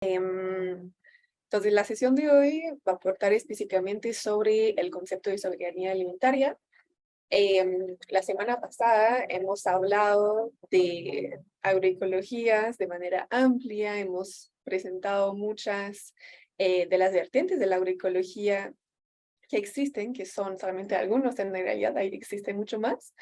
Entonces, la sesión de hoy va a tratar específicamente sobre el concepto de soberanía alimentaria. La semana pasada hemos hablado de agroecologías de manera amplia, hemos presentado muchas de las vertientes de la agroecología que existen, que son solamente algunos, en realidad ahí existen mucho más.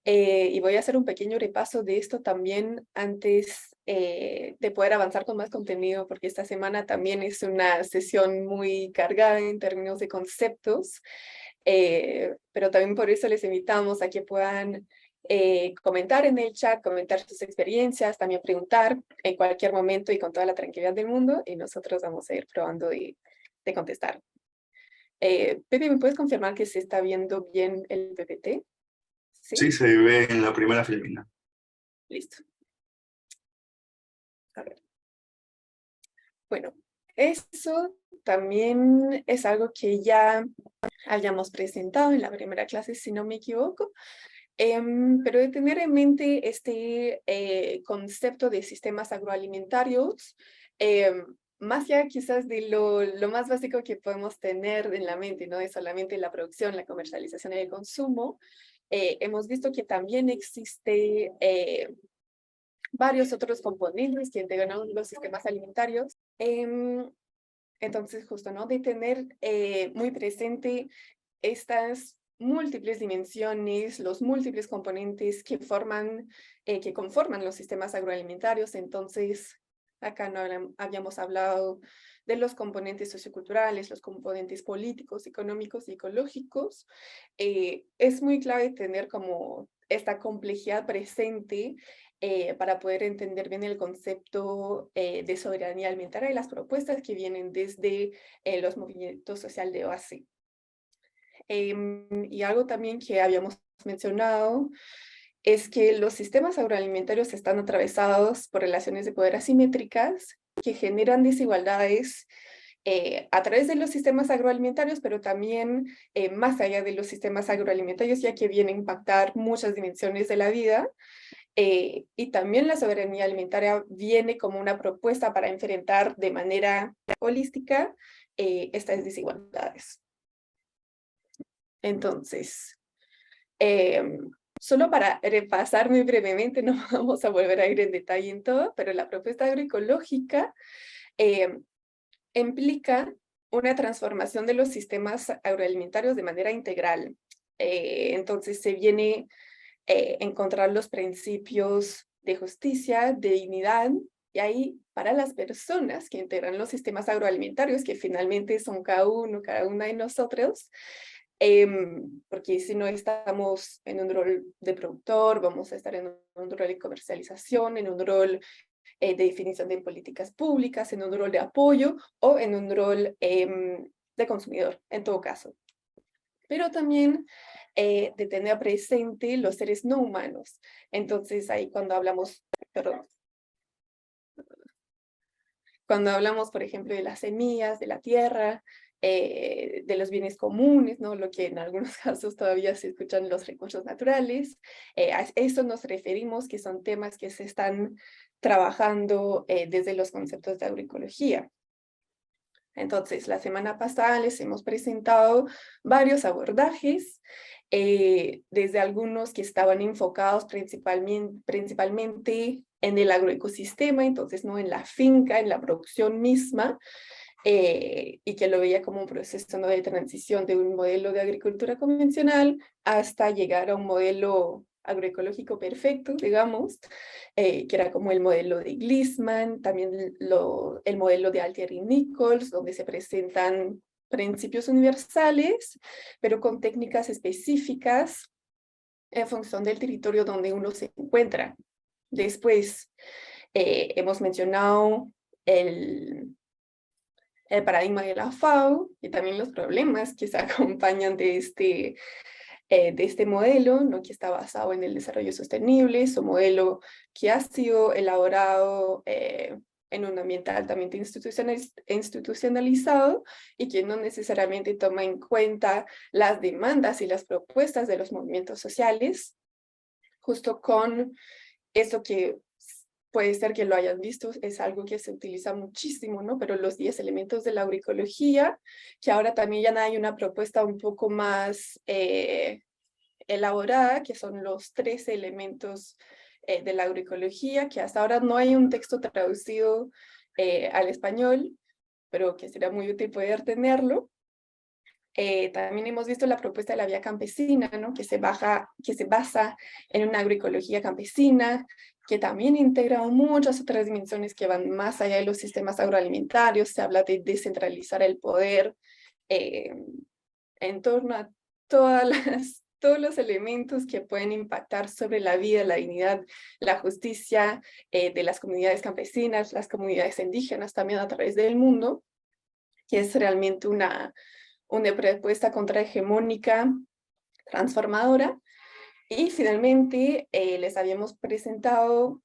Y voy a hacer un pequeño repaso de esto también antes de poder avanzar con más contenido, porque esta semana también es una sesión muy cargada en términos de conceptos, pero también por eso les invitamos a que puedan comentar en el chat, comentar sus experiencias, también preguntar en cualquier momento y con toda la tranquilidad del mundo, y nosotros vamos a ir probando de contestar. Pepe, ¿me puedes confirmar que se está viendo bien el PPT? Sí, ¿Sí? se ve en la primera filmina. Listo. A ver. Bueno, eso también es algo que ya hayamos presentado en la primera clase, si no me equivoco, pero de tener en mente este concepto de sistemas agroalimentarios, más allá quizás de lo más básico que podemos tener en la mente, no es solamente la producción, la comercialización y el consumo, hemos visto que también existe varios otros componentes que integran los sistemas alimentarios. Entonces, justo, ¿no? De tener muy presente estas múltiples dimensiones, los múltiples componentes que conforman los sistemas agroalimentarios. Entonces, acá no habíamos hablado de los componentes socioculturales, los componentes políticos, económicos y ecológicos. Es muy clave tener como esta complejidad presente para poder entender bien el concepto de soberanía alimentaria y las propuestas que vienen desde los movimientos sociales de base. Y algo también que habíamos mencionado es que los sistemas agroalimentarios están atravesados por relaciones de poder asimétricas que generan desigualdades a través de los sistemas agroalimentarios, pero también más allá de los sistemas agroalimentarios, ya que vienen a impactar muchas dimensiones de la vida. Y también la soberanía alimentaria viene como una propuesta para enfrentar de manera holística estas desigualdades. Entonces, solo para repasar muy brevemente, no vamos a volver a ir en detalle en todo, pero la propuesta agroecológica implica una transformación de los sistemas agroalimentarios de manera integral. Entonces, se viene encontrar los principios de justicia, de dignidad, y ahí para las personas que integran los sistemas agroalimentarios, que finalmente son cada una de nosotros, porque si no estamos en un rol de productor, vamos a estar en un rol de comercialización, en un rol de definición de políticas públicas, en un rol de apoyo o en un rol de consumidor, en todo caso. Pero también de tener presente los seres no humanos. Entonces ahí cuando hablamos, perdón, cuando hablamos, por ejemplo, de las semillas, de la tierra, de los bienes comunes, ¿no? Lo que en algunos casos todavía se escuchan los recursos naturales, a eso nos referimos, que son temas que se están trabajando desde los conceptos de agroecología. Entonces, la semana pasada les hemos presentado varios abordajes, desde algunos que estaban enfocados principalmente en el agroecosistema, entonces no en la finca, en la producción misma, y que lo veía como un proceso, ¿no?, de transición de un modelo de agricultura convencional hasta llegar a un modelo agroecológico perfecto, digamos, que era como el modelo de Gliessman, también el modelo de Altieri y Nichols, donde se presentan principios universales, pero con técnicas específicas en función del territorio donde uno se encuentra. Después, hemos mencionado el paradigma de la FAO y también los problemas que se acompañan de este modelo, ¿no?, que está basado en el desarrollo sostenible, su modelo que ha sido elaborado en un ambiente altamente institucionalizado y que no necesariamente toma en cuenta las demandas y las propuestas de los movimientos sociales, justo con esto que puede ser que lo hayas visto, es algo que se utiliza muchísimo, ¿no? Pero los 10 elementos de la agroecología, que ahora también ya hay una propuesta un poco más elaborada, que son los 13 elementos de la agroecología, que hasta ahora no hay un texto traducido al español, pero que será muy útil poder tenerlo. También hemos visto la propuesta de la vía campesina, ¿no? que se basa en una agroecología campesina, que también integra muchas otras dimensiones que van más allá de los sistemas agroalimentarios. Se habla de descentralizar el poder en torno a todos los elementos que pueden impactar sobre la vida, la dignidad, la justicia de las comunidades campesinas, las comunidades indígenas también a través del mundo, que es realmente una propuesta contrahegemónica transformadora. Y finalmente les habíamos presentado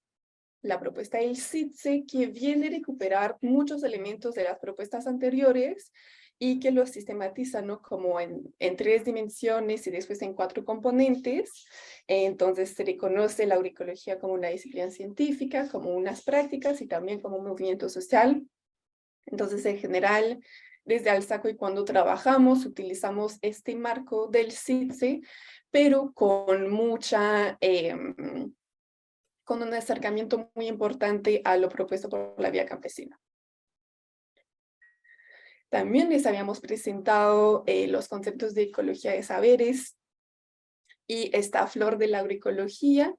la propuesta del CITSE, que viene a recuperar muchos elementos de las propuestas anteriores y que los sistematiza, ¿no? Como en 3 dimensiones y después en 4 componentes. Entonces se reconoce la agroecología como una disciplina científica, como unas prácticas y también como un movimiento social. Entonces, en general, desde Alsaco y cuando trabajamos, utilizamos este marco del CITSE, pero con con un acercamiento muy importante a lo propuesto por la vía campesina. También les habíamos presentado los conceptos de ecología de saberes y esta flor de la agroecología,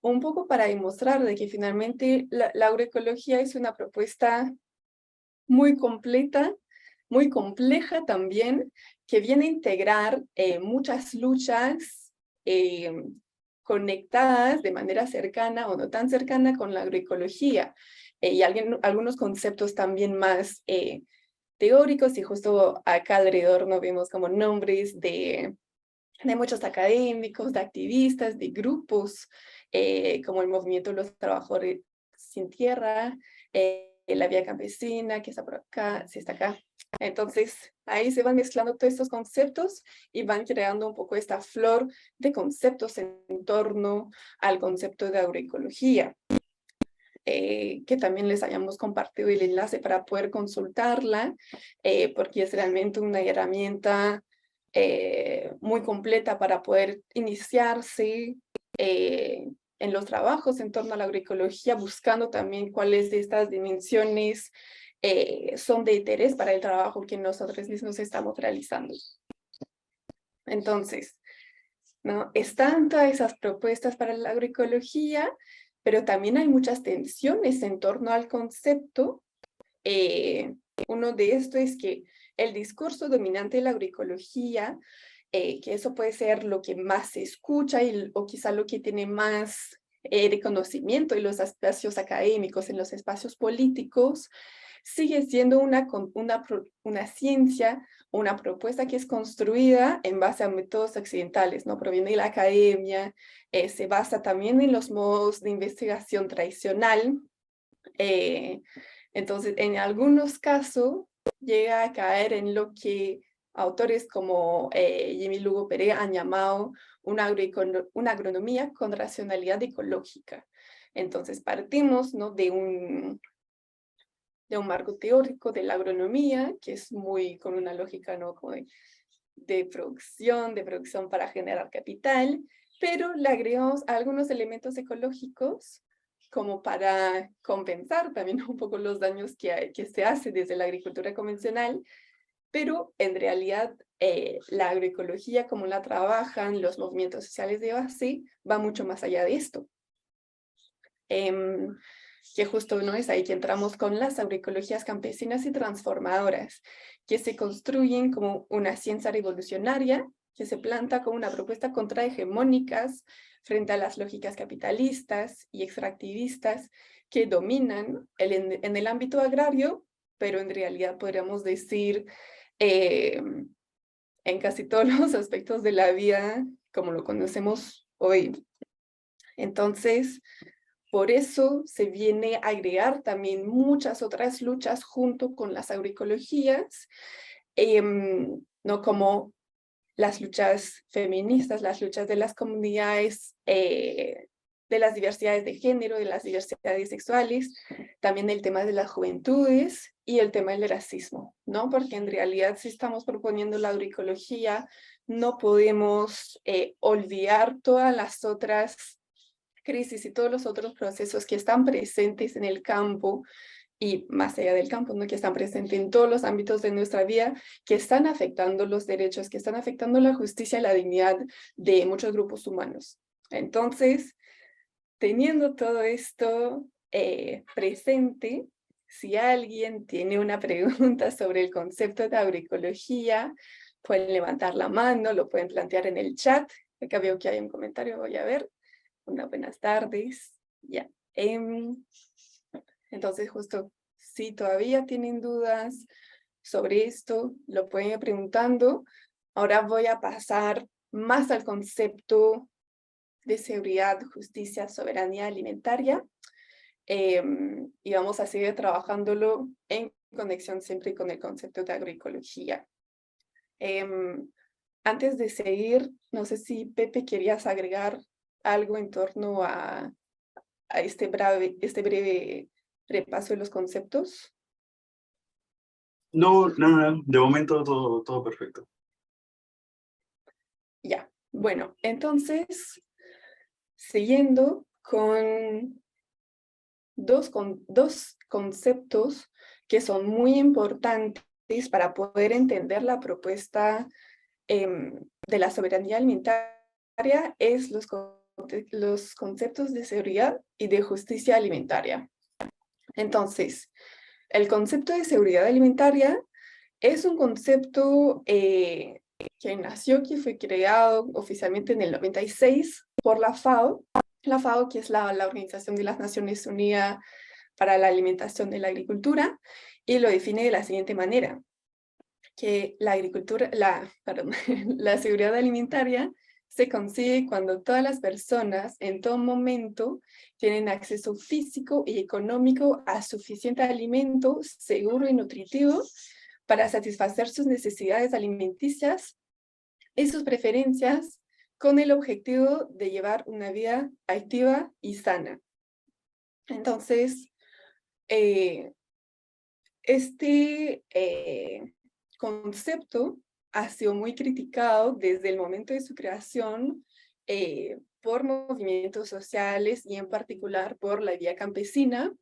un poco para demostrar de que finalmente la agroecología es una propuesta muy completa, muy compleja también, que viene a integrar muchas luchas conectadas de manera cercana o no tan cercana con la agroecología, y algunos conceptos también más teóricos, y justo acá alrededor nos vemos como nombres de muchos académicos, de activistas, de grupos, como el Movimiento de los Trabajadores Sin Tierra, la Vía Campesina, que está por acá, sí está acá. Entonces, ahí se van mezclando todos estos conceptos y van creando un poco esta flor de conceptos en torno al concepto de agroecología, que también les hayamos compartido el enlace para poder consultarla, porque es realmente una herramienta muy completa para poder iniciarse en los trabajos en torno a la agroecología, buscando también cuáles de estas dimensiones son de interés para el trabajo que nosotros mismos estamos realizando. Entonces, ¿no? Están todas esas propuestas para la agroecología, pero también hay muchas tensiones en torno al concepto. Uno de estos es que el discurso dominante de la agroecología, que eso puede ser lo que más se escucha o quizá lo que tiene más reconocimiento en los espacios académicos, en los espacios políticos, sigue siendo una ciencia, una propuesta que es construida en base a métodos occidentales, ¿no? Proviene de la academia, se basa también en los modos de investigación tradicional. Entonces, en algunos casos, llega a caer en lo que autores como Jimmy Lugo Pérez han llamado una agronomía con racionalidad ecológica. Entonces, partimos, ¿no? de un marco teórico de la agronomía, que es muy con una lógica, ¿no? como de producción para generar capital, pero le agregamos algunos elementos ecológicos como para compensar también un poco los daños que se hace desde la agricultura convencional, pero en realidad la agroecología, como la trabajan los movimientos sociales de base, va mucho más allá de esto. Que justo no es ahí que entramos con las agroecologías campesinas y transformadoras, que se construyen como una ciencia revolucionaria, que se planta como una propuesta contrahegemónicas frente a las lógicas capitalistas y extractivistas que dominan en el ámbito agrario, pero en realidad podríamos decir en casi todos los aspectos de la vida como lo conocemos hoy. Entonces, por eso se viene a agregar también muchas otras luchas junto con las agroecologías, ¿no? Como las luchas feministas, las luchas de las comunidades de las diversidades de género, de las diversidades sexuales, también el tema de las juventudes y el tema del racismo, ¿no? Porque en realidad si estamos proponiendo la agroecología, no podemos olvidar todas las otras crisis y todos los otros procesos que están presentes en el campo y más allá del campo, ¿no? Que están presentes en todos los ámbitos de nuestra vida, que están afectando los derechos, que están afectando la justicia y la dignidad de muchos grupos humanos. Entonces, teniendo todo esto presente, si alguien tiene una pregunta sobre el concepto de agroecología, pueden levantar la mano, lo pueden plantear en el chat. Acá veo que hay un comentario, voy a ver. Buenas tardes. Ya. Entonces, justo si todavía tienen dudas sobre esto, lo pueden ir preguntando. Ahora voy a pasar más al concepto de seguridad, justicia, soberanía alimentaria. Y vamos a seguir trabajándolo en conexión siempre con el concepto de agroecología. Antes de seguir, no sé si Pepe querías agregar algo en torno a este breve repaso de los conceptos. No, de momento todo perfecto. Ya, bueno, entonces, siguiendo con dos conceptos que son muy importantes para poder entender la propuesta de la soberanía alimentaria, es los conceptos de seguridad y de justicia alimentaria. Entonces, el concepto de seguridad alimentaria es un concepto que fue creado oficialmente en el 96 por la FAO. La FAO, que es la Organización de las Naciones Unidas para la Alimentación y la Agricultura, y lo define de la siguiente manera, que la seguridad alimentaria se consigue cuando todas las personas en todo momento tienen acceso físico y económico a suficiente alimento seguro y nutritivo para satisfacer sus necesidades alimenticias y sus preferencias con el objetivo de llevar una vida activa y sana. Entonces, este concepto ha sido muy criticado desde el momento de su creación por movimientos sociales y en particular por la vía campesina,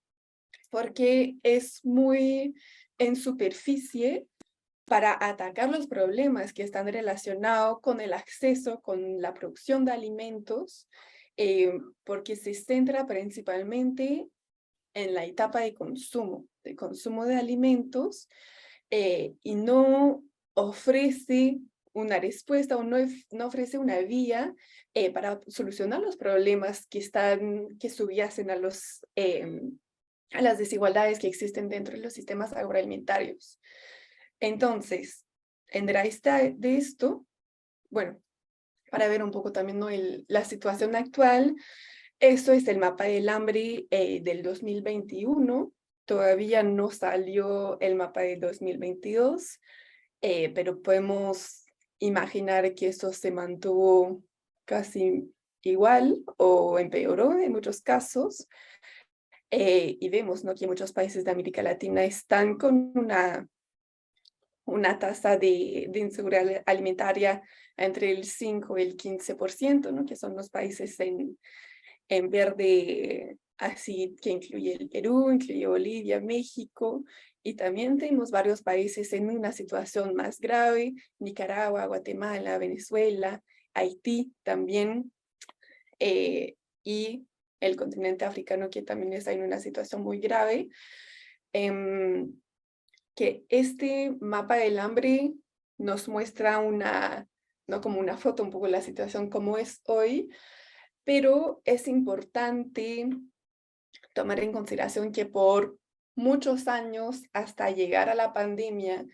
porque es muy en superficie para atacar los problemas que están relacionados con el acceso, con la producción de alimentos, porque se centra principalmente en la etapa de consumo de alimentos, y no ofrece una respuesta o no ofrece una vía para solucionar los problemas que subyacen a las desigualdades que existen dentro de los sistemas agroalimentarios. Entonces, en raíz de esto, bueno, para ver un poco también, ¿no? La situación actual, eso es el mapa del hambre del 2021, todavía no salió el mapa del 2022, pero podemos imaginar que eso se mantuvo casi igual o empeoró en muchos casos, y vemos, ¿no? Que muchos países de América Latina están con una tasa de inseguridad alimentaria entre el 5 y el 15%, ¿no? Que son los países en verde, así que incluye el Perú, incluye Bolivia, México, y también tenemos varios países en una situación más grave, Nicaragua, Guatemala, Venezuela, Haití también, y el continente africano que también está en una situación muy grave. Que este mapa del hambre nos muestra no como una foto, un poco la situación como es hoy, pero es importante tomar en consideración que por muchos años, hasta llegar a la pandemia,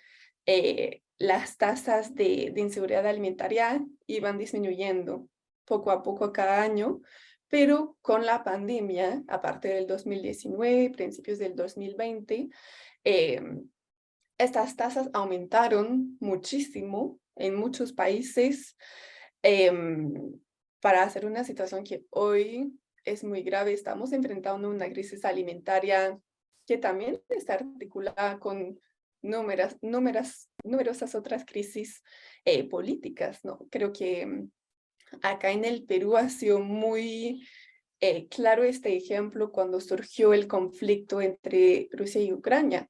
las tasas de inseguridad alimentaria iban disminuyendo poco a poco cada año, pero con la pandemia, a partir del 2019, principios del 2020, estas tasas aumentaron muchísimo en muchos países, para hacer una situación que hoy es muy grave. Estamos enfrentando una crisis alimentaria que también está articulada con numerosas otras crisis políticas, ¿no? Creo que acá en el Perú ha sido muy claro este ejemplo cuando surgió el conflicto entre Rusia y Ucrania,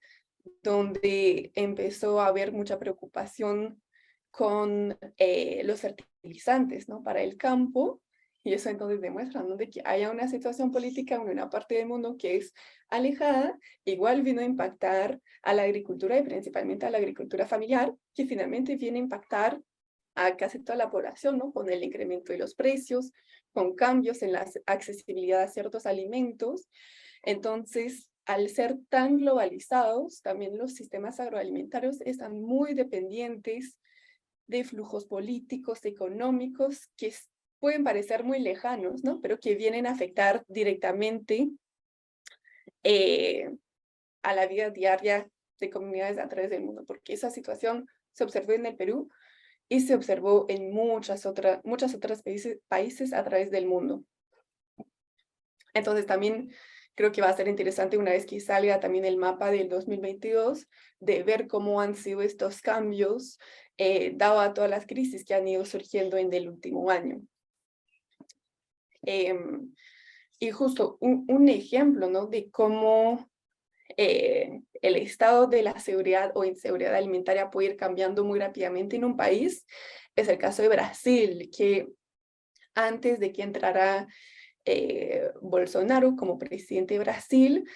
donde empezó a haber mucha preocupación con los fertilizantes, ¿no? Para el campo, y eso entonces demuestra, ¿no? De que haya una situación política en una parte del mundo que es alejada, igual vino a impactar a la agricultura y principalmente a la agricultura familiar, que finalmente viene a impactar a casi toda la población, ¿no? Con el incremento de los precios, con cambios en la accesibilidad a ciertos alimentos. Entonces, al ser tan globalizados, también los sistemas agroalimentarios están muy dependientes de flujos políticos, económicos, que pueden parecer muy lejanos, ¿no? Pero que vienen a afectar directamente a la vida diaria de comunidades a través del mundo, porque esa situación se observó en el Perú y se observó en muchos otros países a través del mundo. Entonces también creo que va a ser interesante una vez que salga también el mapa del 2022, de ver cómo han sido estos cambios, dado a todas las crisis que han ido surgiendo en el último año. Y justo un ejemplo, ¿no? De cómo el estado de la seguridad o inseguridad alimentaria puede ir cambiando muy rápidamente en un país, es el caso de Brasil, que antes de que entrara Bolsonaro como presidente de Brasil,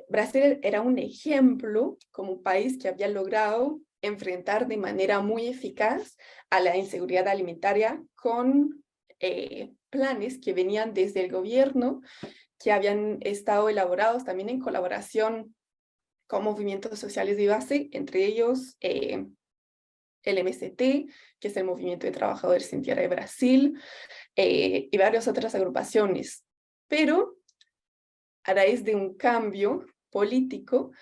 Brasil era un ejemplo como un país que había logrado enfrentar de manera muy eficaz a la inseguridad alimentaria con planes que venían desde el gobierno, que habían estado elaborados también en colaboración con movimientos sociales de base, entre ellos el MST, que es el Movimiento de Trabajadores Sin Tierra de Brasil, y varias otras agrupaciones. Pero a raíz de un cambio político,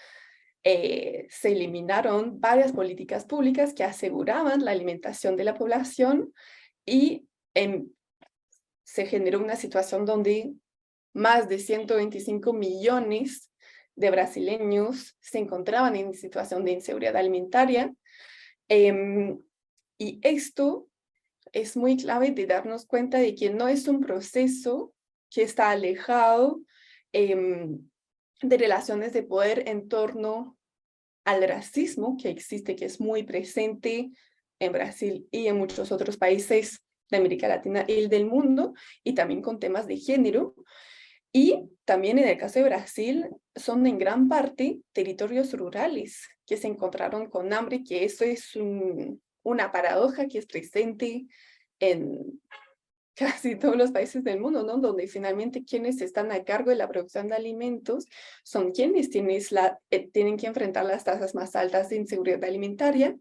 se eliminaron varias políticas públicas que aseguraban la alimentación de la población y se generó una situación donde más de 125 millones de brasileños se encontraban en situación de inseguridad alimentaria. Y esto es muy clave de darnos cuenta de que no es un proceso que está alejado de relaciones de poder en torno al racismo que existe, que es muy presente en Brasil y en muchos otros países de América Latina y del mundo, y también con temas de género. Y también en el caso de Brasil, son en gran parte territorios rurales que se encontraron con hambre, que eso es una paradoja que es presente en casi todos los países del mundo, ¿no? Donde finalmente quienes están a cargo de la producción de alimentos son quienes tienen que enfrentar las tasas más altas de inseguridad alimentaria.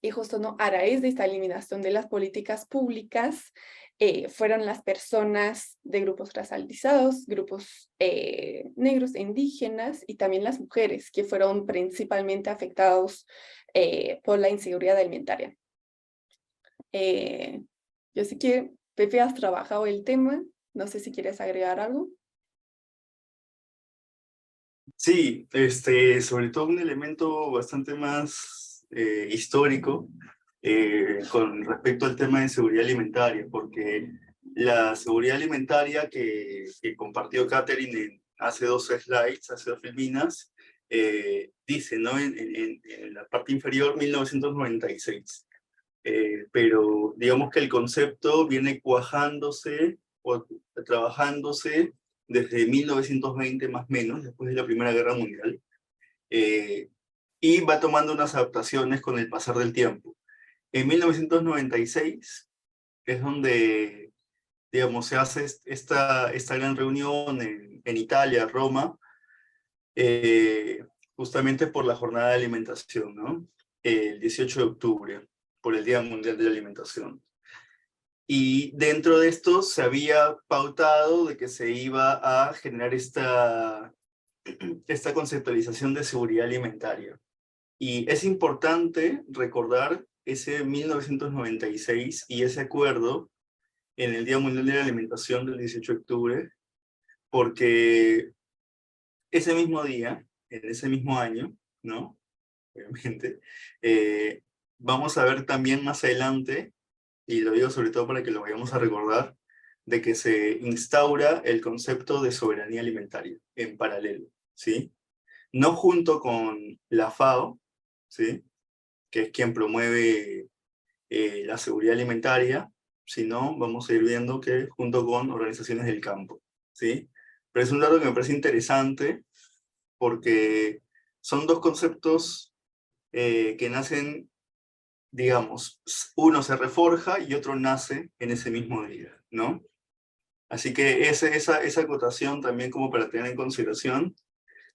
Y justo, ¿no? A raíz de esta eliminación de las políticas públicas, fueron las personas de grupos racializados, grupos negros e indígenas, y también las mujeres, que fueron principalmente afectados por la inseguridad alimentaria. Yo sé que, Pepe, has trabajado el tema, no sé si quieres agregar algo. Sí, sobre todo un elemento bastante más histórico con respecto al tema de seguridad alimentaria, porque la seguridad alimentaria que compartió Catherine hace dos slides, hace dos filminas, dice, ¿no? En la parte inferior, 1996. Pero digamos que el concepto viene cuajándose o trabajándose desde 1920 más o menos, después de la Primera Guerra Mundial, y va tomando unas adaptaciones con el pasar del tiempo. En 1996 es donde, digamos, se hace esta gran reunión en Italia, Roma, justamente por la Jornada de Alimentación, ¿no? El 18 de octubre, por el Día Mundial de la Alimentación. Y dentro de esto se había pautado de que se iba a generar esta conceptualización de seguridad alimentaria. Y es importante recordar ese 1996 y ese acuerdo en el Día Mundial de la Alimentación del 18 de octubre, porque ese mismo día, en ese mismo año, ¿no? Obviamente, vamos a ver también más adelante, y lo digo sobre todo para que lo vayamos a recordar, de que se instaura el concepto de soberanía alimentaria en paralelo, ¿sí? No junto con la FAO, ¿sí? Que es quien promueve la seguridad alimentaria, sino vamos a ir viendo que junto con organizaciones del campo, ¿sí? Pero es un dato que me parece interesante porque son dos conceptos que nacen, digamos, uno se reforja y otro nace en ese mismo día, ¿no? Así que esa acotación también como para tener en consideración.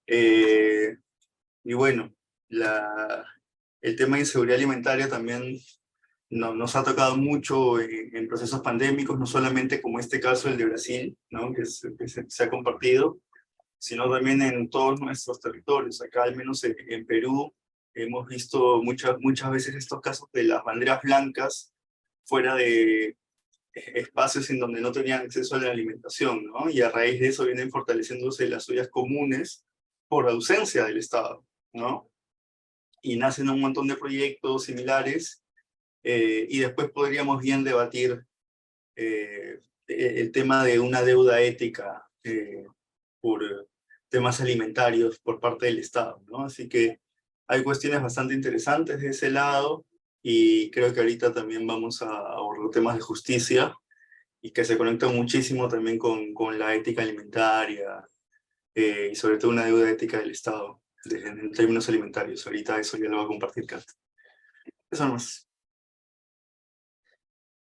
Y bueno, el tema de inseguridad alimentaria también nos ha tocado mucho en procesos pandémicos, no solamente como este caso, el de Brasil, ¿no? Que se ha compartido, sino también en todos nuestros territorios. Acá, al menos en Perú, hemos visto muchas veces estos casos de las banderas blancas fuera de espacios en donde no tenían acceso a la alimentación, ¿no? Y a raíz de eso vienen fortaleciéndose las ollas comunes por ausencia del Estado, ¿no? Y nacen un montón de proyectos similares, y después podríamos bien debatir el tema de una deuda ética por temas alimentarios por parte del Estado, ¿no? Así que hay cuestiones bastante interesantes de ese lado, y creo que ahorita también vamos a abordar temas de justicia, y que se conectan muchísimo también con la ética alimentaria, y sobre todo una deuda ética del Estado en términos alimentarios. Ahorita eso ya lo va a compartir Kat. Eso nomás.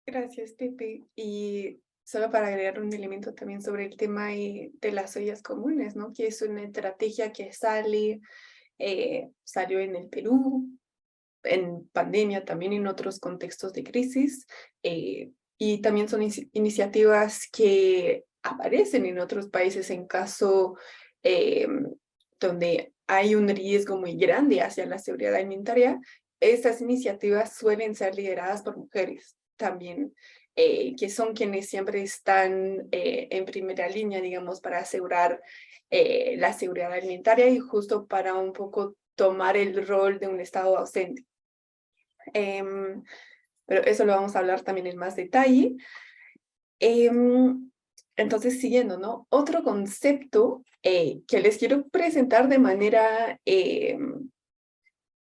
Gracias, Pepe. Y solo para agregar un elemento también sobre el tema de las ollas comunes, ¿no? Que es una estrategia que salió en el Perú, en pandemia, también en otros contextos de crisis, y también son iniciativas que aparecen en otros países en caso eh, donde hay un riesgo muy grande hacia la seguridad alimentaria. Estas iniciativas suelen ser lideradas por mujeres también, que son quienes siempre están en primera línea, digamos, para asegurar la seguridad alimentaria y justo para un poco tomar el rol de un Estado ausente. Pero eso lo vamos a hablar también en más detalle. Entonces, siguiendo, ¿no? Otro concepto que les quiero presentar de manera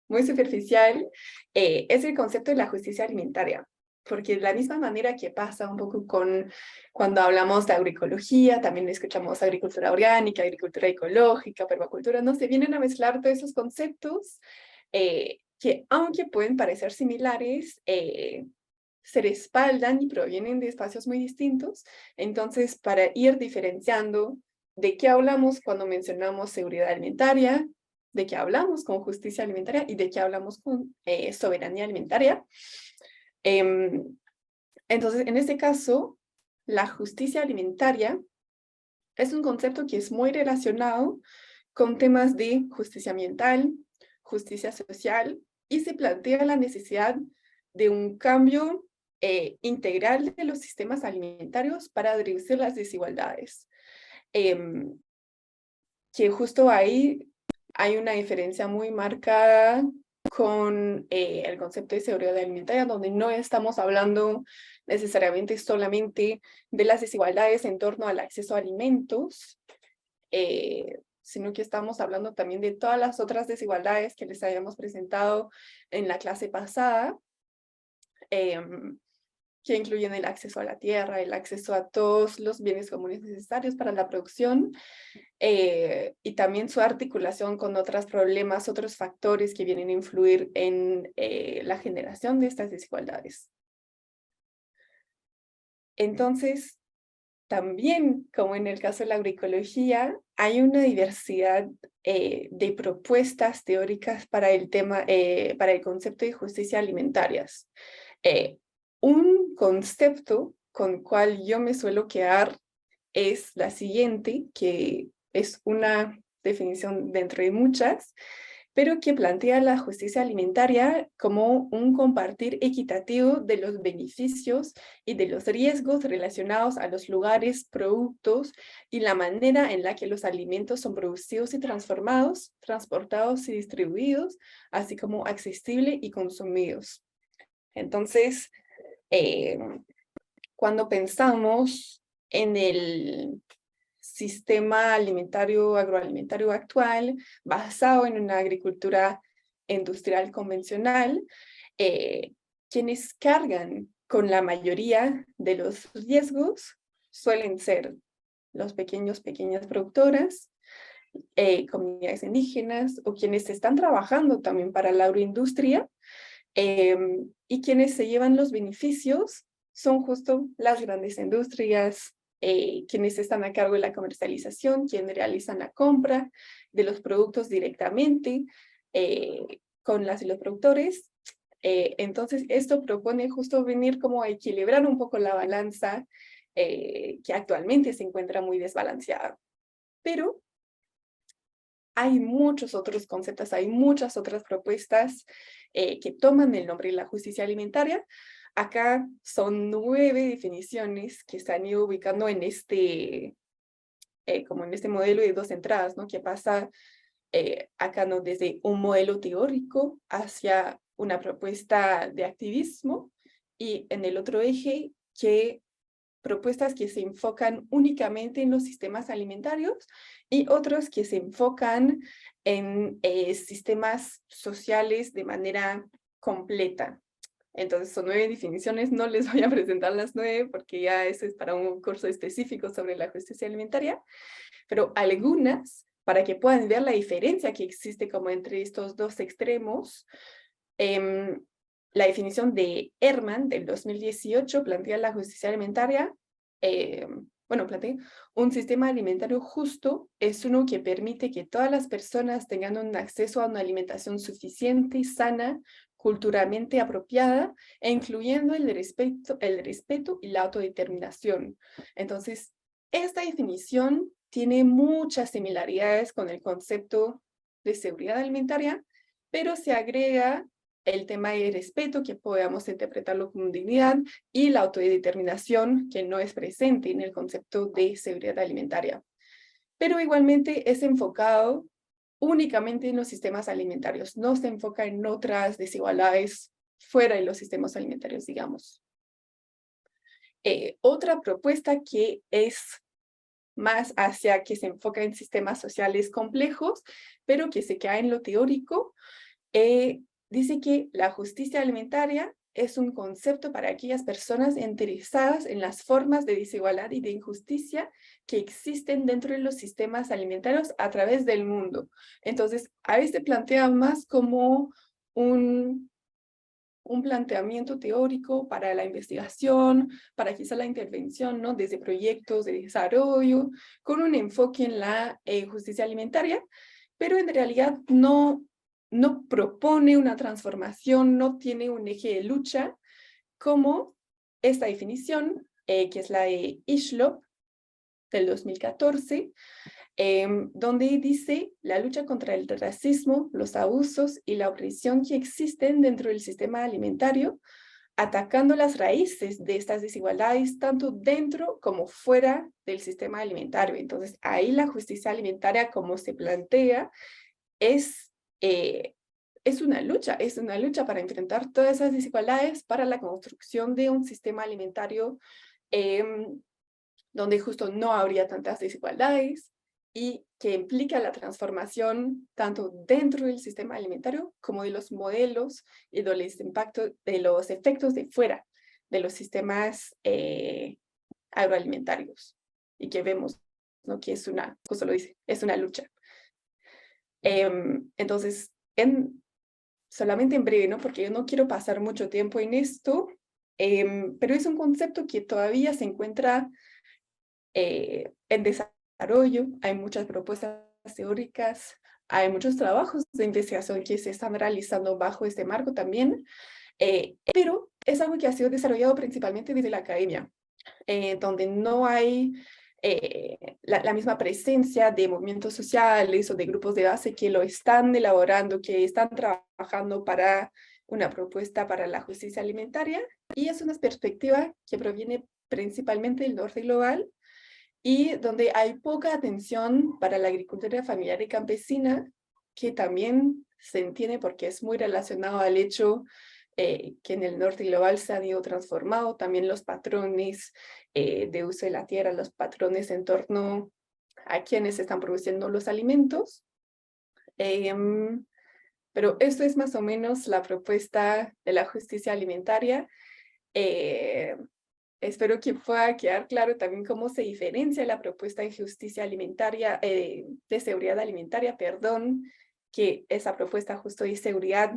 muy superficial es el concepto de la justicia alimentaria, porque de la misma manera que pasa un poco con cuando hablamos de agroecología, también escuchamos agricultura orgánica, agricultura ecológica, permacultura, ¿no? Se vienen a mezclar todos esos conceptos que, aunque pueden parecer similares, se respaldan y provienen de espacios muy distintos. Entonces, para ir diferenciando de qué hablamos cuando mencionamos seguridad alimentaria, de qué hablamos con justicia alimentaria y de qué hablamos con soberanía alimentaria. Entonces, en este caso, la justicia alimentaria es un concepto que es muy relacionado con temas de justicia ambiental, justicia social, y se plantea la necesidad de un cambio integral de los sistemas alimentarios para reducir las desigualdades. Que justo ahí hay una diferencia muy marcada con el concepto de seguridad alimentaria, donde no estamos hablando necesariamente solamente de las desigualdades en torno al acceso a alimentos, sino que estamos hablando también de todas las otras desigualdades que les habíamos presentado en la clase pasada, que incluyen el acceso a la tierra, el acceso a todos los bienes comunes necesarios para la producción, y también su articulación con otros problemas, otros factores que vienen a influir en la generación de estas desigualdades. Entonces, también, como en el caso de la agroecología, hay una diversidad de propuestas teóricas para el tema, para el concepto de justicia alimentarias. Un concepto con el cual yo me suelo quedar es la siguiente, que es una definición dentro de muchas, pero que plantea la justicia alimentaria como un compartir equitativo de los beneficios y de los riesgos relacionados a los lugares, productos y la manera en la que los alimentos son producidos y transformados, transportados y distribuidos, así como accesibles y consumidos. Entonces, cuando pensamos en el sistema alimentario, agroalimentario actual, basado en una agricultura industrial convencional, quienes cargan con la mayoría de los riesgos suelen ser los pequeñas productoras, comunidades indígenas o quienes están trabajando también para la agroindustria, y quienes se llevan los beneficios son justo las grandes industrias, quienes están a cargo de la comercialización, quienes realizan la compra de los productos directamente con las y los productores. Entonces, esto propone justo venir como a equilibrar un poco la balanza que actualmente se encuentra muy desbalanceada. Pero hay muchos otros conceptos, hay muchas otras propuestas que toman el nombre de la justicia alimentaria. Acá son 9 definiciones que se han ido ubicando en como en este modelo de 2 entradas, ¿no? Que pasa acá, ¿no? Desde un modelo teórico hacia una propuesta de activismo, y en el otro eje, propuestas que se enfocan únicamente en los sistemas alimentarios y otros que se enfocan en sistemas sociales de manera completa. Entonces son 9 definiciones, no les voy a presentar las 9 porque ya eso es para un curso específico sobre la justicia alimentaria, pero algunas, para que puedan ver la diferencia que existe como entre estos dos extremos. La definición de Ehrman del 2018 plantea la justicia alimentaria, plantea un sistema alimentario justo es uno que permite que todas las personas tengan un acceso a una alimentación suficiente, sana, culturalmente apropiada, e incluyendo el respeto y la autodeterminación. Entonces, esta definición tiene muchas similaridades con el concepto de seguridad alimentaria, pero se agrega el tema de respeto, que podamos interpretarlo como dignidad, y la autodeterminación, que no es presente en el concepto de seguridad alimentaria. Pero igualmente es enfocado únicamente en los sistemas alimentarios, no se enfoca en otras desigualdades fuera de los sistemas alimentarios, digamos. Otra propuesta que es más hacia que se enfoca en sistemas sociales complejos, pero que se queda en lo teórico, dice que la justicia alimentaria es un concepto para aquellas personas interesadas en las formas de desigualdad y de injusticia que existen dentro de los sistemas alimentarios a través del mundo. Entonces, a veces plantea más como un planteamiento teórico para la investigación, para quizá la intervención, ¿no? Desde proyectos de desarrollo, con un enfoque en la justicia alimentaria, pero en realidad no propone una transformación, no tiene un eje de lucha, como esta definición, que es la de Hislop del 2014, donde dice la lucha contra el racismo, los abusos y la opresión que existen dentro del sistema alimentario, atacando las raíces de estas desigualdades, tanto dentro como fuera del sistema alimentario. Entonces, ahí la justicia alimentaria, como se plantea, es una lucha para enfrentar todas esas desigualdades, para la construcción de un sistema alimentario donde justo no habría tantas desigualdades, y que implica la transformación tanto dentro del sistema alimentario como de los modelos y de los impactos, de los efectos de fuera de los sistemas agroalimentarios, y que vemos, ¿no? Que es justo lo dice, es una lucha. Entonces, solamente en breve, ¿no? Porque yo no quiero pasar mucho tiempo en esto, pero es un concepto que todavía se encuentra en desarrollo. Hay muchas propuestas teóricas, hay muchos trabajos de investigación que se están realizando bajo este marco también, pero es algo que ha sido desarrollado principalmente desde la academia, donde no hay la misma presencia de movimientos sociales o de grupos de base que lo están elaborando, que están trabajando para una propuesta para la justicia alimentaria, y es una perspectiva que proviene principalmente del norte global y donde hay poca atención para la agricultura familiar y campesina, que también se entiende porque es muy relacionado al hecho que en el norte global se han ido transformando también los patrones de uso de la tierra, los patrones en torno a quienes están produciendo los alimentos. Pero esto es más o menos la propuesta de la justicia alimentaria. Espero que pueda quedar claro también cómo se diferencia la propuesta de justicia alimentaria, de seguridad alimentaria, perdón, que esa propuesta justo de seguridad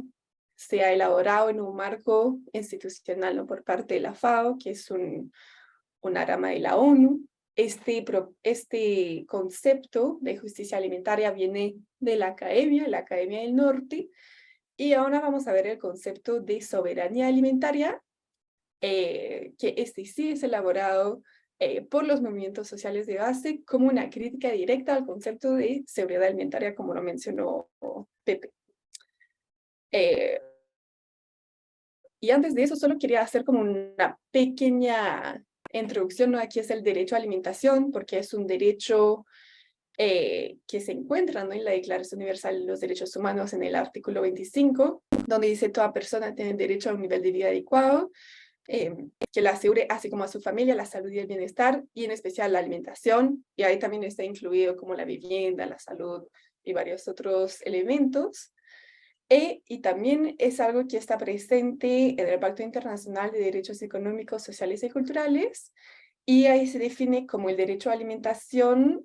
se ha elaborado en un marco institucional, ¿no? Por parte de la FAO, que es una rama de la ONU. Este concepto de justicia alimentaria viene de la Academia del Norte, y ahora vamos a ver el concepto de soberanía alimentaria, que este sí es elaborado por los movimientos sociales de base como una crítica directa al concepto de seguridad alimentaria, como lo mencionó Pepe. Y antes de eso, solo quería hacer como una pequeña introducción, ¿no? Aquí es el derecho a alimentación, porque es un derecho que se encuentra, ¿no? En la Declaración Universal de los Derechos Humanos, en el artículo 25, donde dice: toda persona tiene derecho a un nivel de vida adecuado, que la asegure, así como a su familia, la salud y el bienestar, y en especial la alimentación, y ahí también está incluido como la vivienda, la salud y varios otros elementos. Y también es algo que está presente en el Pacto Internacional de Derechos Económicos, Sociales y Culturales, y ahí se define como el derecho a alimentación.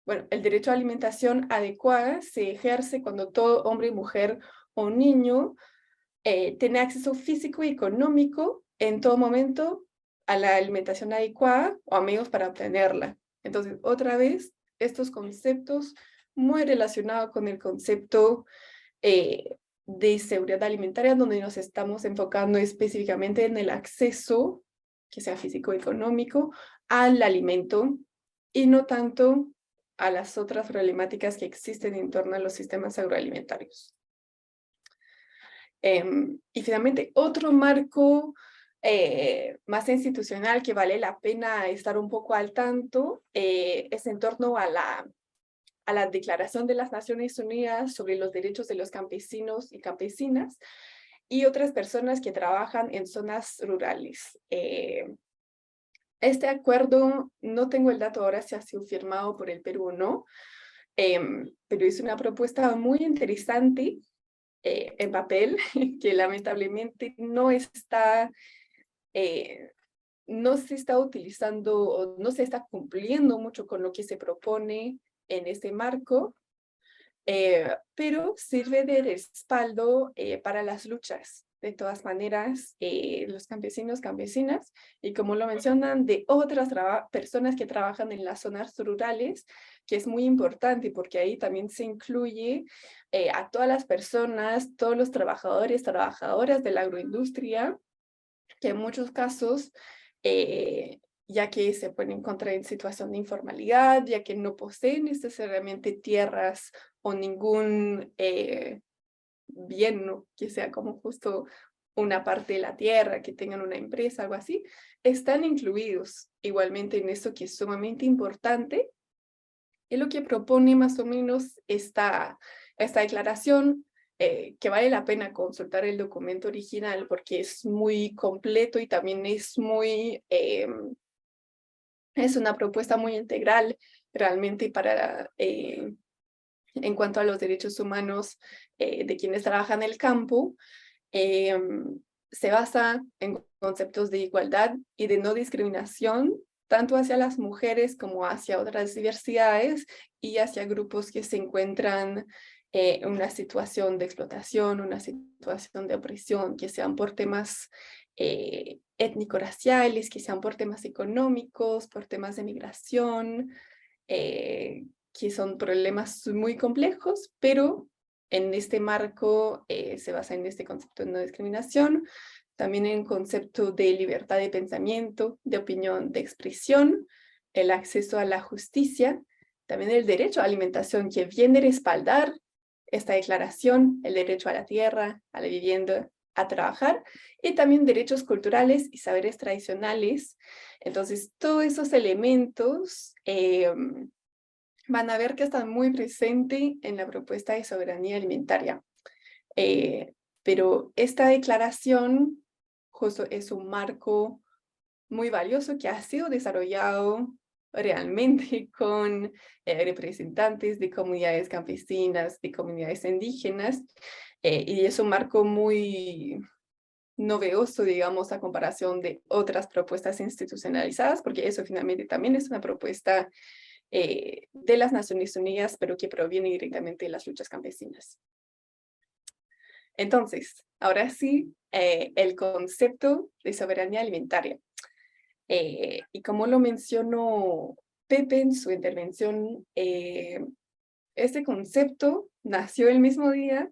Bueno, el derecho a alimentación adecuada se ejerce cuando todo hombre, mujer o niño tiene acceso físico y económico en todo momento a la alimentación adecuada o a medios para obtenerla. Entonces, otra vez, estos conceptos muy relacionados con el concepto de seguridad alimentaria, donde nos estamos enfocando específicamente en el acceso, que sea físico-económico, al alimento, y no tanto a las otras problemáticas que existen en torno a los sistemas agroalimentarios. Y finalmente, otro marco más institucional que vale la pena estar un poco al tanto es en torno a la Declaración de las Naciones Unidas sobre los Derechos de los Campesinos y Campesinas y otras personas que trabajan en zonas rurales. Este acuerdo, no tengo el dato ahora si ha sido firmado por el Perú o no, pero es una propuesta muy interesante en papel, que lamentablemente no se está utilizando o no se está cumpliendo mucho con lo que se propone en este marco, pero sirve de respaldo para las luchas. De todas maneras, los campesinos, campesinas, y como lo mencionan, de otras personas que trabajan en las zonas rurales, que es muy importante porque ahí también se incluye a todas las personas, todos los trabajadores, trabajadoras de la agroindustria, que en muchos casos, ya que se pueden encontrar en situación de informalidad, ya que no poseen necesariamente tierras o ningún bien, ¿no? Que sea como justo una parte de la tierra, que tengan una empresa, algo así, están incluidos igualmente en eso, que es sumamente importante. Y lo que propone más o menos esta declaración, que vale la pena consultar el documento original porque es muy completo y también es una propuesta muy integral realmente para, en cuanto a los derechos humanos de quienes trabajan en el campo. Se basa en conceptos de igualdad y de no discriminación, tanto hacia las mujeres como hacia otras diversidades y hacia grupos que se encuentran en una situación de explotación, una situación de opresión, que sean por temas étnico-raciales, que sean por temas económicos, por temas de migración, que son problemas muy complejos, pero en este marco se basa en este concepto de no discriminación. también el concepto de libertad de pensamiento, de opinión, de expresión, el acceso a la justicia, también el derecho a alimentación que viene a respaldar esta declaración, el derecho a la tierra, a la vivienda, a trabajar, y también derechos culturales y saberes tradicionales. Entonces, todos esos elementos van a ver que están muy presentes en la propuesta de soberanía alimentaria. Pero esta declaración justo es un marco muy valioso que ha sido desarrollado realmente con representantes de comunidades campesinas, de comunidades indígenas, y es un marco muy novedoso, digamos, a comparación de otras propuestas institucionalizadas, porque eso finalmente también es una propuesta de las Naciones Unidas, pero que proviene directamente de las luchas campesinas. Entonces, ahora sí, el concepto de soberanía alimentaria. Y como lo mencionó Pepe en su intervención, este concepto nació el mismo día,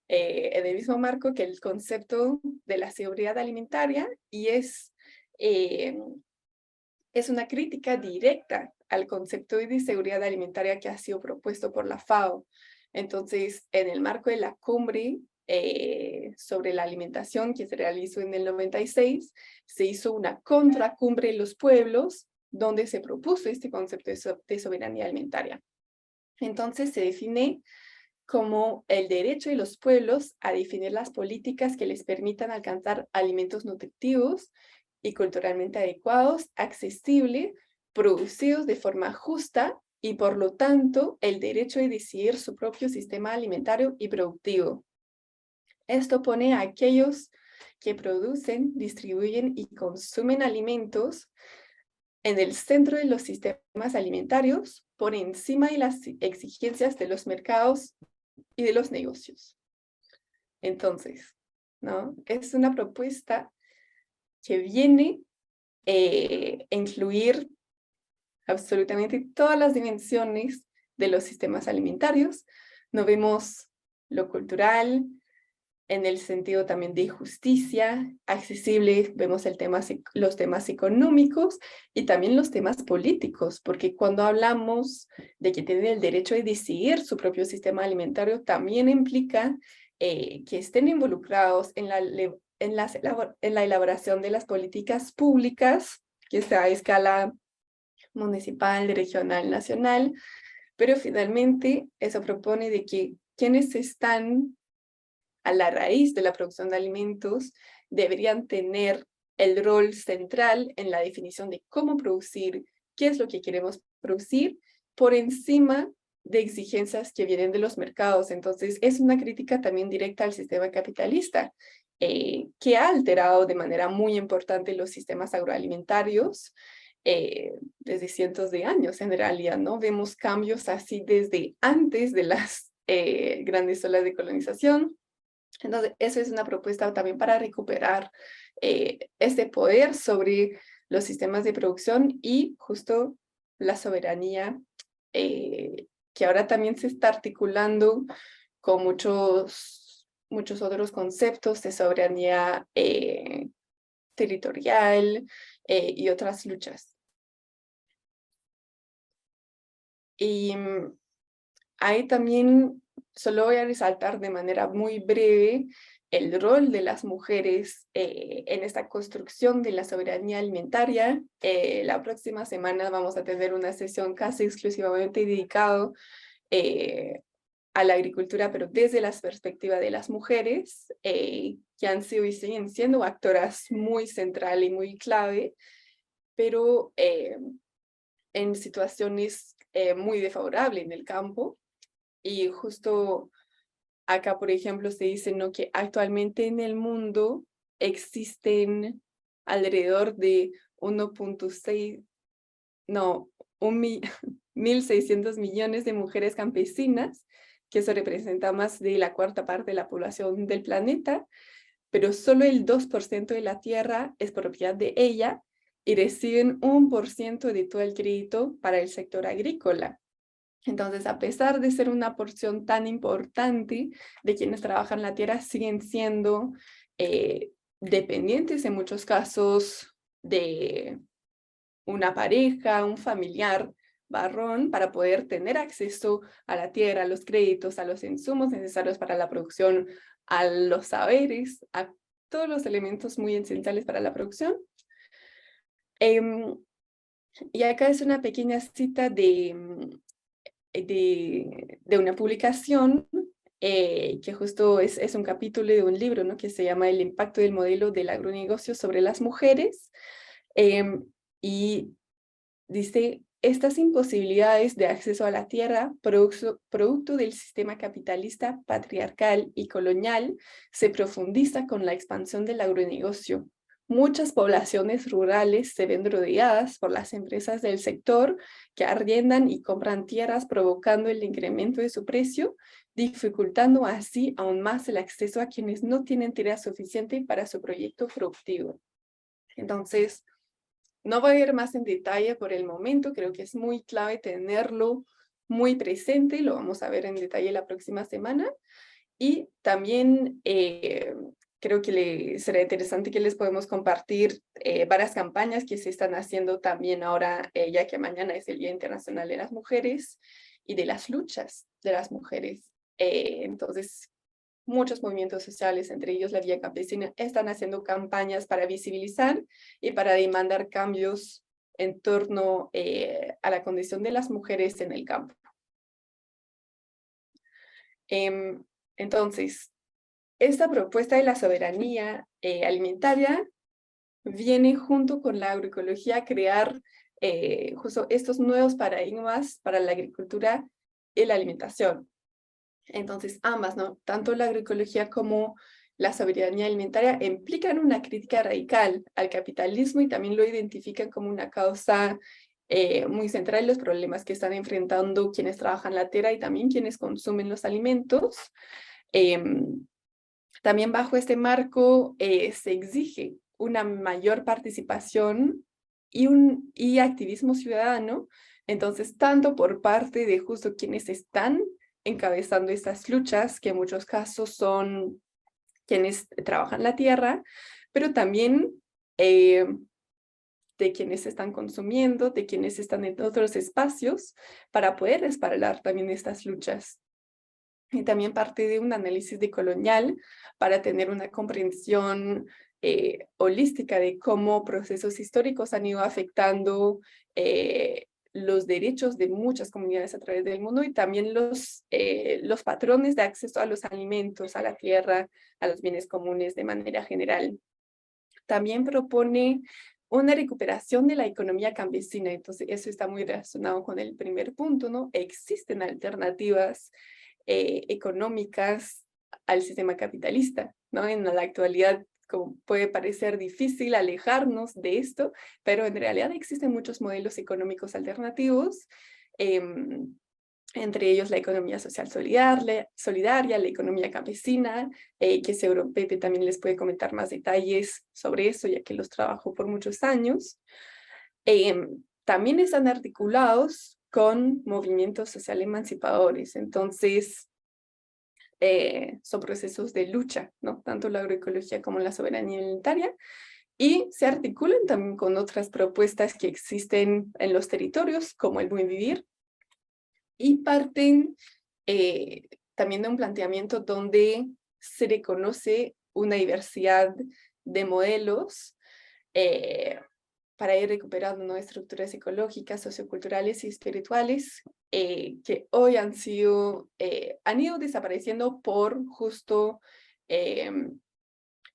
en el mismo marco que el concepto de la seguridad alimentaria, y es una crítica directa al concepto de seguridad alimentaria que ha sido propuesto por la FAO. Entonces, en el marco de la cumbre sobre la alimentación que se realizó en el 96, se hizo una contracumbre en los pueblos donde se propuso este concepto de soberanía alimentaria. Entonces, se define como el derecho de los pueblos a definir las políticas que les permitan alcanzar alimentos nutritivos y culturalmente adecuados, accesibles, producidos de forma justa y por lo tanto el derecho de decidir su propio sistema alimentario y productivo. Esto pone a aquellos que producen, distribuyen y consumen alimentos en el centro de los sistemas alimentarios por encima de las exigencias de los mercados y de los negocios. Entonces, ¿no? Es una propuesta que viene a incluir absolutamente todas las dimensiones de los sistemas alimentarios. No vemos lo cultural, en el sentido también de justicia, accesible, vemos los temas económicos y también los temas políticos, porque cuando hablamos de que tienen el derecho de decidir su propio sistema alimentario, también implica que estén involucrados en la elaboración de las políticas públicas, que sea a escala municipal, regional, nacional, pero finalmente eso propone de que quienes están a la raíz de la producción de alimentos deberían tener el rol central en la definición de cómo producir, qué es lo que queremos producir, por encima de exigencias que vienen de los mercados. Entonces, es una crítica también directa al sistema capitalista, que ha alterado de manera muy importante los sistemas agroalimentarios desde cientos de años, en realidad, ¿no? Vemos cambios así desde antes de las grandes olas de colonización. Entonces, eso es una propuesta también para recuperar este poder sobre los sistemas de producción y justo la soberanía, que ahora también se está articulando con muchos otros conceptos de soberanía territorial y otras luchas. Y ahí también solo voy a resaltar de manera muy breve el rol de las mujeres en esta construcción de la soberanía alimentaria. La próxima semana vamos a tener una sesión casi exclusivamente dedicada a la agricultura, pero desde la perspectiva de las mujeres, que han sido y siguen siendo actoras muy central y muy clave, pero en situaciones muy desfavorables en el campo. Y justo acá, por ejemplo, se dice, ¿no?, que actualmente en el mundo existen alrededor de 1.600 millones de mujeres campesinas, que eso representa más de la cuarta parte de la población del planeta, pero solo el 2% de la tierra es propiedad de ella y reciben 1% de todo el crédito para el sector agrícola. Entonces, a pesar de ser una porción tan importante de quienes trabajan la tierra, siguen siendo dependientes en muchos casos de una pareja, un familiar varón, para poder tener acceso a la tierra, a los créditos, a los insumos necesarios para la producción, a los saberes, a todos los elementos muy esenciales para la producción. Y acá es una pequeña cita de una publicación que justo es un capítulo de un libro, ¿no? Que se llama El impacto del modelo del agronegocio sobre las mujeres. Y dice, estas imposibilidades de acceso a la tierra, producto del sistema capitalista, patriarcal y colonial, se profundiza con la expansión del agronegocio. Muchas poblaciones rurales se ven rodeadas por las empresas del sector que arriendan y compran tierras, provocando el incremento de su precio, dificultando así aún más el acceso a quienes no tienen tierra suficiente para su proyecto productivo. Entonces, no voy a ir más en detalle por el momento, creo que es muy clave tenerlo muy presente, lo vamos a ver en detalle la próxima semana. Y también creo que será interesante que les podemos compartir varias campañas que se están haciendo también ahora, ya que mañana es el Día Internacional de las Mujeres y de las luchas de las mujeres. Entonces, muchos movimientos sociales, entre ellos la Vía Campesina, están haciendo campañas para visibilizar y para demandar cambios en torno a la condición de las mujeres en el campo. Entonces, esta propuesta de la soberanía alimentaria viene junto con la agroecología a crear justo estos nuevos paradigmas para la agricultura y la alimentación. Entonces, ambas, ¿no? Tanto la agroecología como la soberanía alimentaria implican una crítica radical al capitalismo y también lo identifican como una causa muy central en los problemas que están enfrentando quienes trabajan la tierra y también quienes consumen los alimentos. También bajo este marco se exige una mayor participación y activismo ciudadano, entonces tanto por parte de justo quienes están encabezando estas luchas, que en muchos casos son quienes trabajan la tierra, pero también de quienes están consumiendo, de quienes están en otros espacios, para poder respaldar también estas luchas. Y también parte de un análisis decolonial para tener una comprensión holística de cómo procesos históricos han ido afectando los derechos de muchas comunidades a través del mundo y también los patrones de acceso a los alimentos, a la tierra, a los bienes comunes de manera general. También propone una recuperación de la economía campesina, entonces eso está muy relacionado con el primer punto, ¿no? Existen alternativas económicas al sistema capitalista, ¿no? En la actualidad, como puede parecer difícil alejarnos de esto, pero en realidad existen muchos modelos económicos alternativos, entre ellos la economía social solidaria, la economía campesina, que seguro Pepe también les puede comentar más detalles sobre eso, ya que los trabajó por muchos años. También están articulados con movimientos social emancipadores, entonces son procesos de lucha, ¿no? Tanto la agroecología como la soberanía alimentaria, y se articulan también con otras propuestas que existen en los territorios, como el buen vivir, y parten también de un planteamiento donde se reconoce una diversidad de modelos para ir recuperando, ¿no?, estructuras ecológicas, socioculturales y espirituales que hoy han ido desapareciendo por justo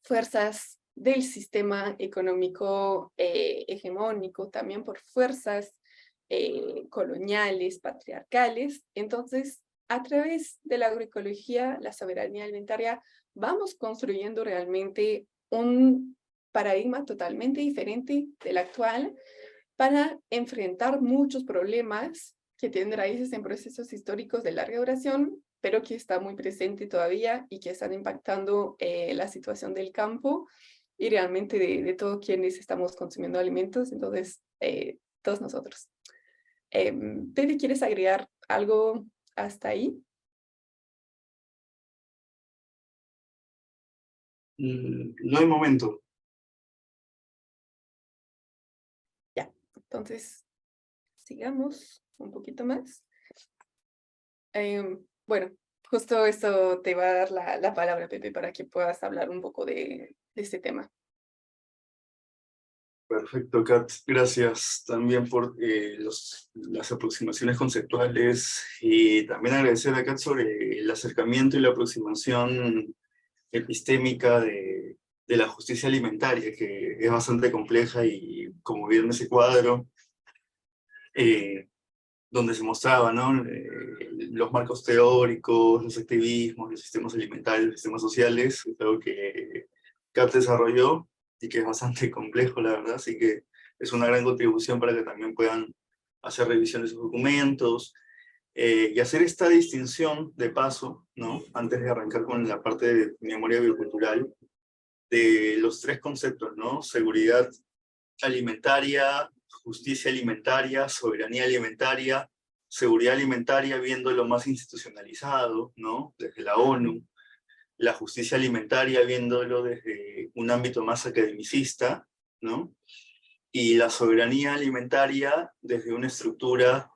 fuerzas del sistema económico hegemónico, también por fuerzas coloniales, patriarcales. Entonces, a través de la agroecología, la soberanía alimentaria, vamos construyendo realmente un paradigma totalmente diferente del actual para enfrentar muchos problemas que tienen raíces en procesos históricos de larga duración, pero que está muy presente todavía y que están impactando la situación del campo y realmente de todos quienes estamos consumiendo alimentos, entonces todos nosotros. Pepe, ¿quieres agregar algo hasta ahí? No hay momento. Ya, entonces sigamos un poquito más. Bueno, justo esto te va a dar la palabra, Pepe, para que puedas hablar un poco de este tema. Perfecto, Kat. Gracias también por las aproximaciones conceptuales y también agradecer a Kat sobre el acercamiento y la aproximación epistémica de la justicia alimentaria, que es bastante compleja y como vieron ese cuadro, eh, donde se mostraba, ¿no? Los marcos teóricos, los activismos, los sistemas alimentarios, los sistemas sociales, es algo que CAP desarrolló y que es bastante complejo, la verdad, así que es una gran contribución para que también puedan hacer revisión de sus documentos y hacer esta distinción de paso, ¿no? Antes de arrancar con la parte de memoria biocultural, de los tres conceptos, ¿no? Seguridad alimentaria, justicia alimentaria, soberanía alimentaria, seguridad alimentaria viendo lo más institucionalizado, ¿no? Desde la ONU, la justicia alimentaria viéndolo desde un ámbito más academicista, ¿no? Y la soberanía alimentaria desde una estructura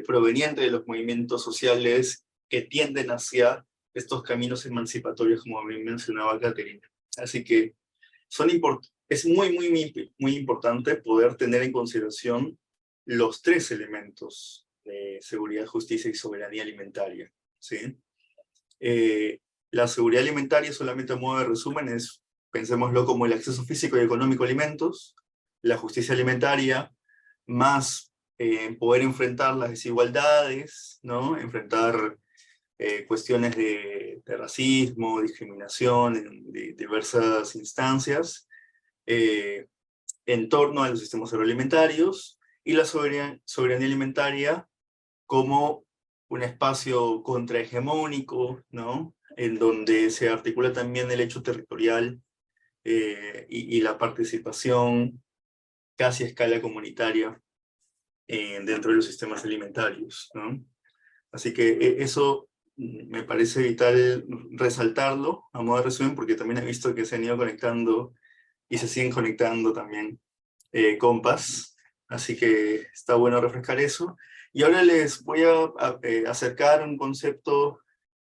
proveniente de los movimientos sociales que tienden hacia estos caminos emancipatorios, como bien mencionaba Caterina. Así que es muy importante poder tener en consideración los tres elementos de seguridad, justicia y soberanía alimentaria, ¿sí? La seguridad alimentaria, solamente a modo de resumen, pensémoslo como el acceso físico y económico a alimentos. La justicia alimentaria, más poder enfrentar las desigualdades, ¿no? Enfrentar cuestiones de racismo, discriminación en diversas instancias, eh, en torno a los sistemas agroalimentarios, y la soberanía alimentaria como un espacio contrahegemónico, ¿no? En donde se articula también el hecho territorial y la participación casi a escala comunitaria dentro de los sistemas alimentarios, ¿no? Así que eso me parece vital resaltarlo a modo de resumen, porque también he visto que se han ido conectando y se siguen conectando también compas, así que está bueno refrescar eso. Y ahora les voy a acercar un concepto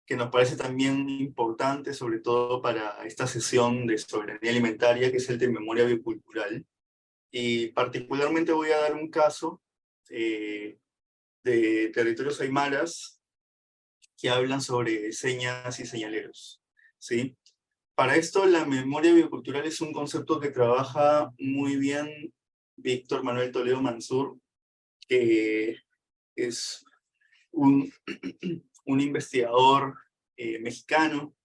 que nos parece también importante, sobre todo para esta sesión de soberanía alimentaria, que es el de memoria biocultural. Y particularmente voy a dar un caso de territorios aymaras que hablan sobre señas y señaleros, ¿sí? Para esto, la memoria biocultural es un concepto que trabaja muy bien Víctor Manuel Toledo Mansur, que es un, un investigador mexicano,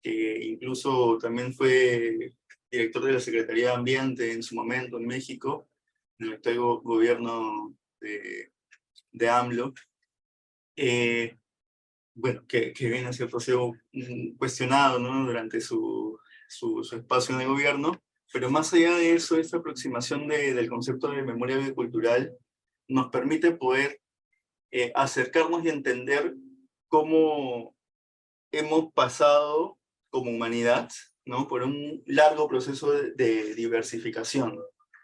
que incluso también fue director de la Secretaría de Ambiente en su momento en México, en el actual gobierno de AMLO. Bueno, que bien es cierto, ha sido cuestionado, ¿no? Durante su espacio de gobierno, pero más allá de eso, esta aproximación del concepto de memoria biocultural nos permite poder acercarnos y entender cómo hemos pasado como humanidad, ¿no? Por un largo proceso de diversificación,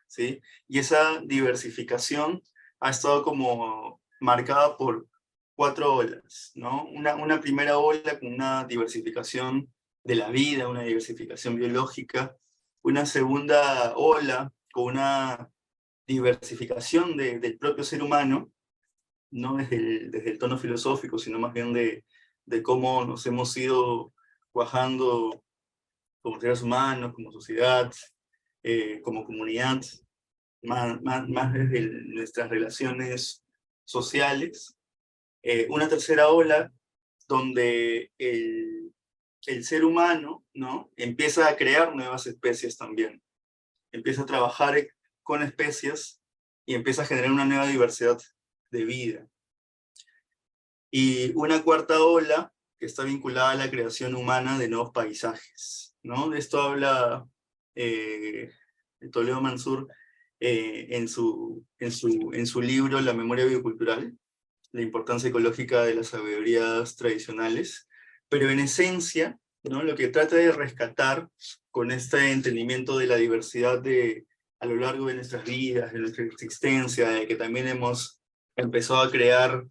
¿sí? Y esa diversificación ha estado como marcada por cuatro olas, ¿no? Una primera ola con una diversificación de la vida, una diversificación biológica, una segunda ola con una diversificación del propio ser humano, no desde el tono filosófico, sino más bien de cómo nos hemos ido cuajando como seres humanos, como sociedad, como comunidad, más desde nuestras relaciones sociales. Una tercera ola donde el ser humano, ¿no? Empieza a crear nuevas especies también, empieza a trabajar con especies y empieza a generar una nueva diversidad de vida. Y una cuarta ola que está vinculada a la creación humana de nuevos paisajes, ¿no? De esto habla Toledo Mansur en su libro La memoria biocultural, la importancia ecológica de las sabidurías tradicionales, pero en esencia ¿no? Lo que trata de rescatar con este entendimiento de la diversidad a lo largo de nuestras vidas, de nuestra existencia, de que también hemos empezado a crear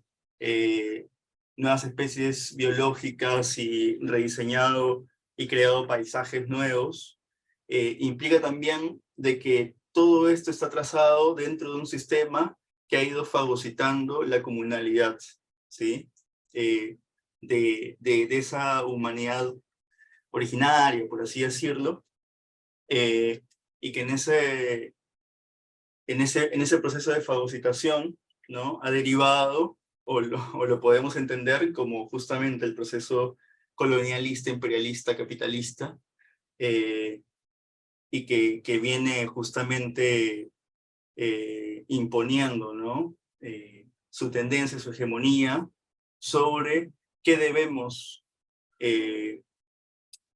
nuevas especies biológicas y rediseñado y creado paisajes nuevos, implica también de que todo esto está trazado dentro de un sistema que ha ido fagocitando la comunalidad, ¿sí? De esa humanidad originaria, por así decirlo, eh, y que en ese proceso de fagocitación, ¿no? Ha derivado, o lo podemos entender como justamente el proceso colonialista, imperialista, capitalista, y que viene justamente imponiendo, ¿no? Su tendencia, su hegemonía sobre qué debemos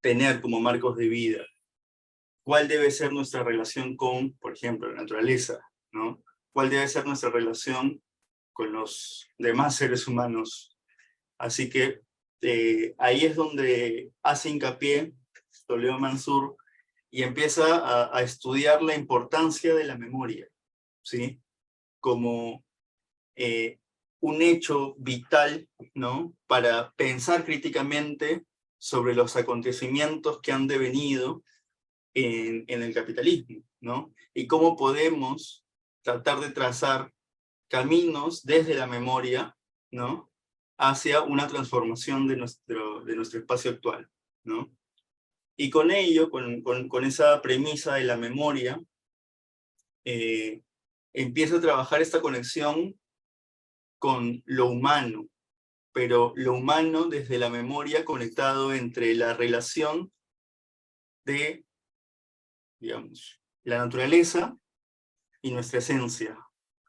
tener como marcos de vida, cuál debe ser nuestra relación con, por ejemplo, la naturaleza, ¿no? Cuál debe ser nuestra relación con los demás seres humanos. Así que ahí es donde hace hincapié Toledo Mansur y empieza a estudiar la importancia de la memoria, ¿sí? Como un hecho vital, ¿no? Para pensar críticamente sobre los acontecimientos que han devenido en el capitalismo, ¿no? Y cómo podemos tratar de trazar caminos desde la memoria, ¿no? Hacia una transformación de nuestro espacio actual, ¿no? Y con ello, con esa premisa de la memoria, eh, empieza a trabajar esta conexión con lo humano, pero lo humano desde la memoria conectado entre la relación de, digamos, la naturaleza y nuestra esencia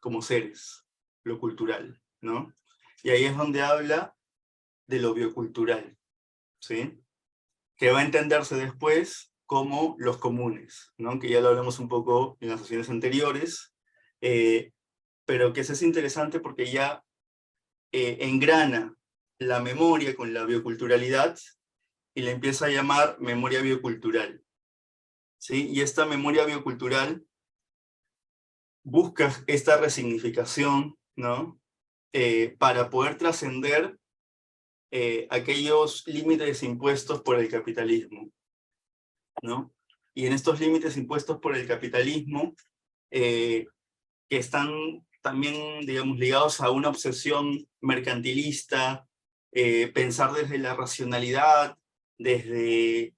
como seres, lo cultural, ¿no? Y ahí es donde habla de lo biocultural, ¿sí? Que va a entenderse después como los comunes, ¿no? Que ya lo hablamos un poco en las sesiones anteriores, pero que eso es interesante porque ya engrana la memoria con la bioculturalidad y le empieza a llamar memoria biocultural, ¿sí? Y esta memoria biocultural busca esta resignificación, ¿no? Para poder trascender aquellos límites impuestos por el capitalismo, ¿no? Y en estos límites impuestos por el capitalismo, que están también, digamos, ligados a una obsesión mercantilista, pensar desde la racionalidad, desde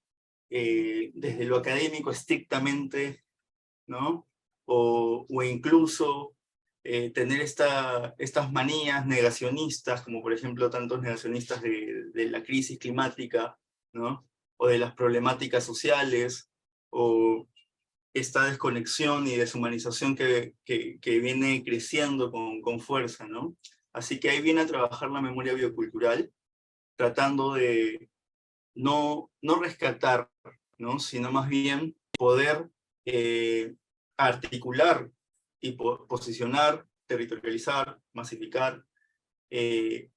lo académico estrictamente, ¿no? O incluso tener estas manías negacionistas, como por ejemplo tantos negacionistas de la crisis climática, ¿no? O de las problemáticas sociales, o esta desconexión y deshumanización que viene creciendo con fuerza, ¿no? Así que ahí viene a trabajar la memoria biocultural, tratando de no rescatar, ¿no? Sino más bien poder articular y posicionar, territorializar, masificar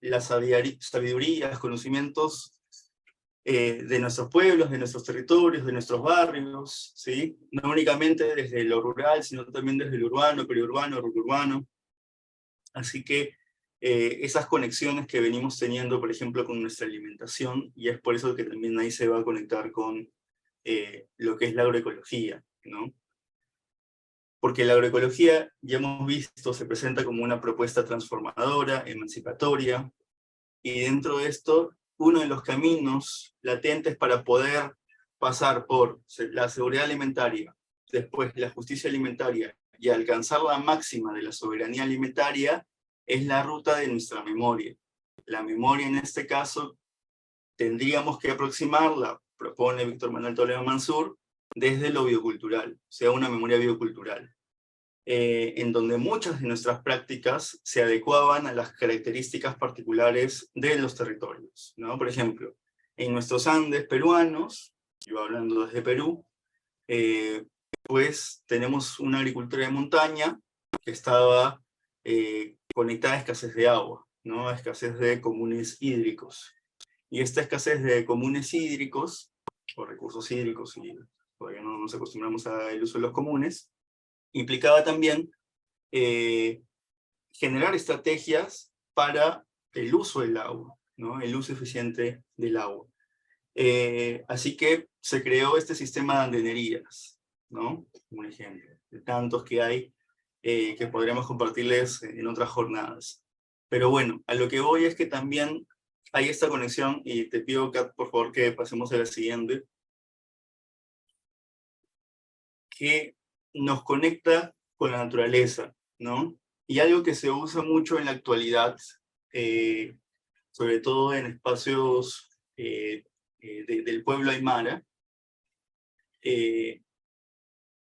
las sabidurías, conocimientos de nuestros pueblos, de nuestros territorios, de nuestros barrios, ¿sí? No únicamente desde lo rural, sino también desde lo urbano, periurbano, ruralurbano. Así que esas conexiones que venimos teniendo, por ejemplo, con nuestra alimentación, y es por eso que también ahí se va a conectar con lo que es la agroecología, ¿no? Porque la agroecología, ya hemos visto, se presenta como una propuesta transformadora, emancipatoria, y dentro de esto, uno de los caminos latentes para poder pasar por la seguridad alimentaria, después la justicia alimentaria y alcanzar la máxima de la soberanía alimentaria, es la ruta de nuestra memoria. La memoria en este caso tendríamos que aproximarla, propone Víctor Manuel Toledo Mansur, desde lo biocultural, o sea, una memoria biocultural, en donde muchas de nuestras prácticas se adecuaban a las características particulares de los territorios, ¿no? Por ejemplo, en nuestros Andes peruanos, yo hablando desde Perú, pues tenemos una agricultura de montaña que estaba conectada a escasez de agua, ¿no? A escasez de comunes hídricos. Y esta escasez de comunes hídricos, o recursos hídricos, y todavía no nos acostumbramos al uso de los comunes, implicaba también generar estrategias para el uso del agua, ¿no? El uso eficiente del agua. Así que se creó este sistema de andenerías, ¿no? Un ejemplo de tantos que hay que podríamos compartirles en otras jornadas. Pero bueno, a lo que voy es que también hay esta conexión, y te pido, Kat, por favor, que pasemos a la siguiente, que nos conecta con la naturaleza, ¿no? Y algo que se usa mucho en la actualidad, eh, sobre todo en espacios del pueblo aymara,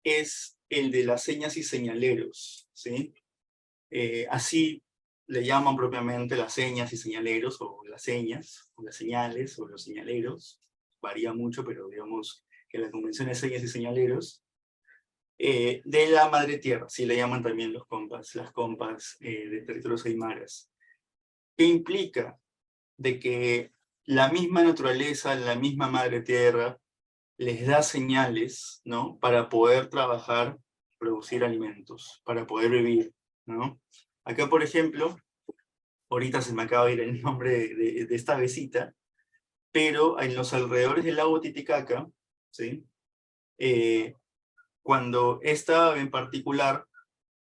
es el de las señas y señaleros, ¿sí? Así le llaman propiamente las señas y señaleros, o las señas, o las señales, o los señaleros. Varía mucho, pero digamos que la convención es señas y señaleros. De la madre tierra, sí le llaman también los compas, las compas de territorios aymaras. ¿Qué implica? De que la misma naturaleza, la misma madre tierra, les da señales, ¿no? Para poder trabajar, producir alimentos, para poder vivir, ¿no? Acá, por ejemplo, ahorita se me acaba de ir el nombre de esta avecita, pero en los alrededores del lago Titicaca, ¿sí? Cuando esta ave en particular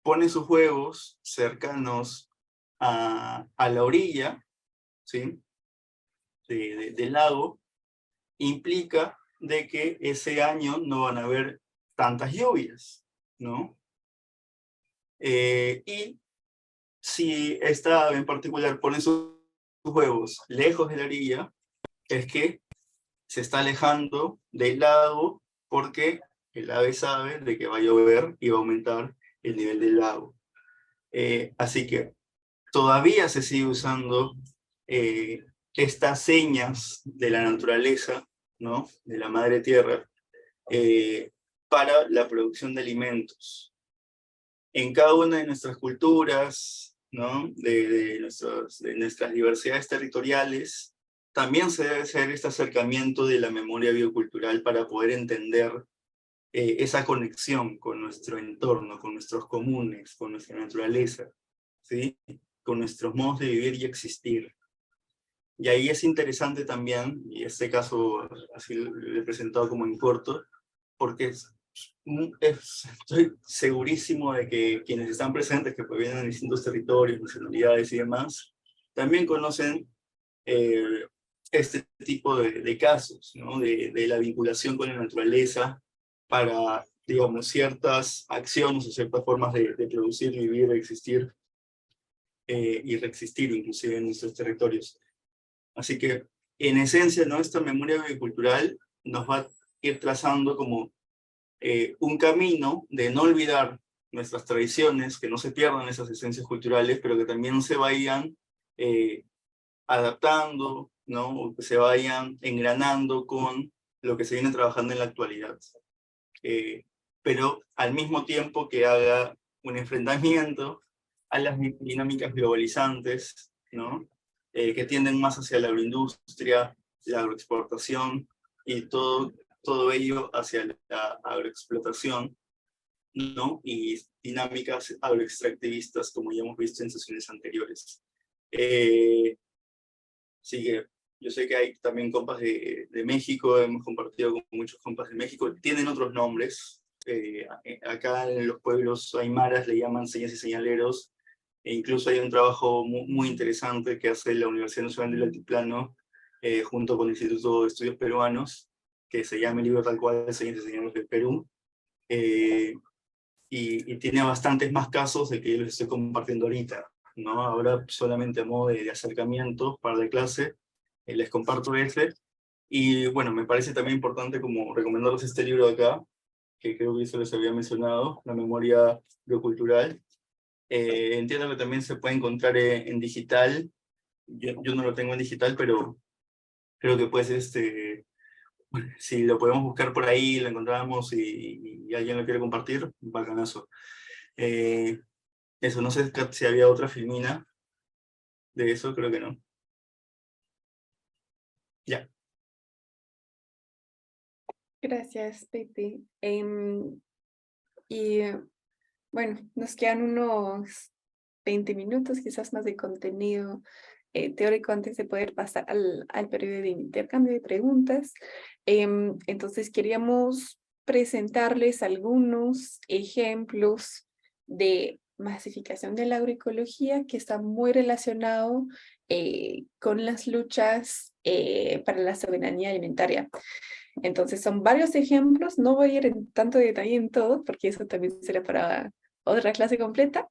pone sus huevos cercanos a la orilla, ¿sí? Del lago, implica de que ese año no van a haber tantas lluvias, ¿no? Y si esta ave en particular pone sus huevos lejos de la orilla, es que se está alejando del lago porque el ave sabe de que va a llover y va a aumentar el nivel del lago. Así que todavía se sigue usando estas señas de la naturaleza, ¿no? De la madre tierra, para la producción de alimentos. En cada una de nuestras culturas, ¿no? De nuestras diversidades territoriales, también se debe hacer este acercamiento de la memoria biocultural para poder entender esa conexión con nuestro entorno, con nuestros comunes, con nuestra naturaleza, ¿sí? Con nuestros modos de vivir y existir. Y ahí es interesante también, y este caso así lo he presentado como en corto, porque estoy segurísimo de que quienes están presentes, que provienen de distintos territorios, nacionalidades y demás, también conocen este tipo de casos, ¿no? De la vinculación con la naturaleza para, digamos, ciertas acciones o ciertas formas de producir, vivir, existir y reexistir inclusive en nuestros territorios. Así que, en esencia, ¿no? Esta memoria biocultural nos va a ir trazando como un camino de no olvidar nuestras tradiciones, que no se pierdan esas esencias culturales, pero que también se vayan adaptando, ¿no? O que se vayan engranando con lo que se viene trabajando en la actualidad. Pero al mismo tiempo que haga un enfrentamiento a las dinámicas globalizantes, ¿no? Que tienden más hacia la agroindustria, la agroexportación y todo ello hacia la agroexplotación, ¿no? Y dinámicas agroextractivistas, como ya hemos visto en sesiones anteriores. Así que yo sé que hay también compas de México, hemos compartido con muchos compas de México, tienen otros nombres. Acá en los pueblos aymaras le llaman señas y señaleros, e incluso hay un trabajo muy interesante que hace la Universidad Nacional del Altiplano junto con el Instituto de Estudios Peruanos, que se llama el libro tal cual, Señas y Señaleros del Perú, y tiene bastantes más casos de que yo les estoy compartiendo ahorita, ¿no? Ahora solamente a modo de acercamiento para la clase, les comparto ese. Y bueno, me parece también importante como recomendarles este libro de acá, que creo que eso les había mencionado, La memoria biocultural. Entiendo que también se puede encontrar en digital. Yo no lo tengo en digital, pero creo que pues si lo podemos buscar por ahí, lo encontramos y alguien lo quiere compartir, bacanazo. Eh, Eso, no sé si había otra filmina de eso, creo que no. Ya. Gracias, Pepe. Y bueno, nos quedan unos 20 minutos, quizás más de contenido teórico antes de poder pasar al periodo de intercambio de preguntas. Entonces queríamos presentarles algunos ejemplos de masificación de la agroecología que está muy relacionado con las luchas para la soberanía alimentaria. Entonces son varios ejemplos, no voy a ir en tanto detalle en todo, porque eso también será para otra clase completa.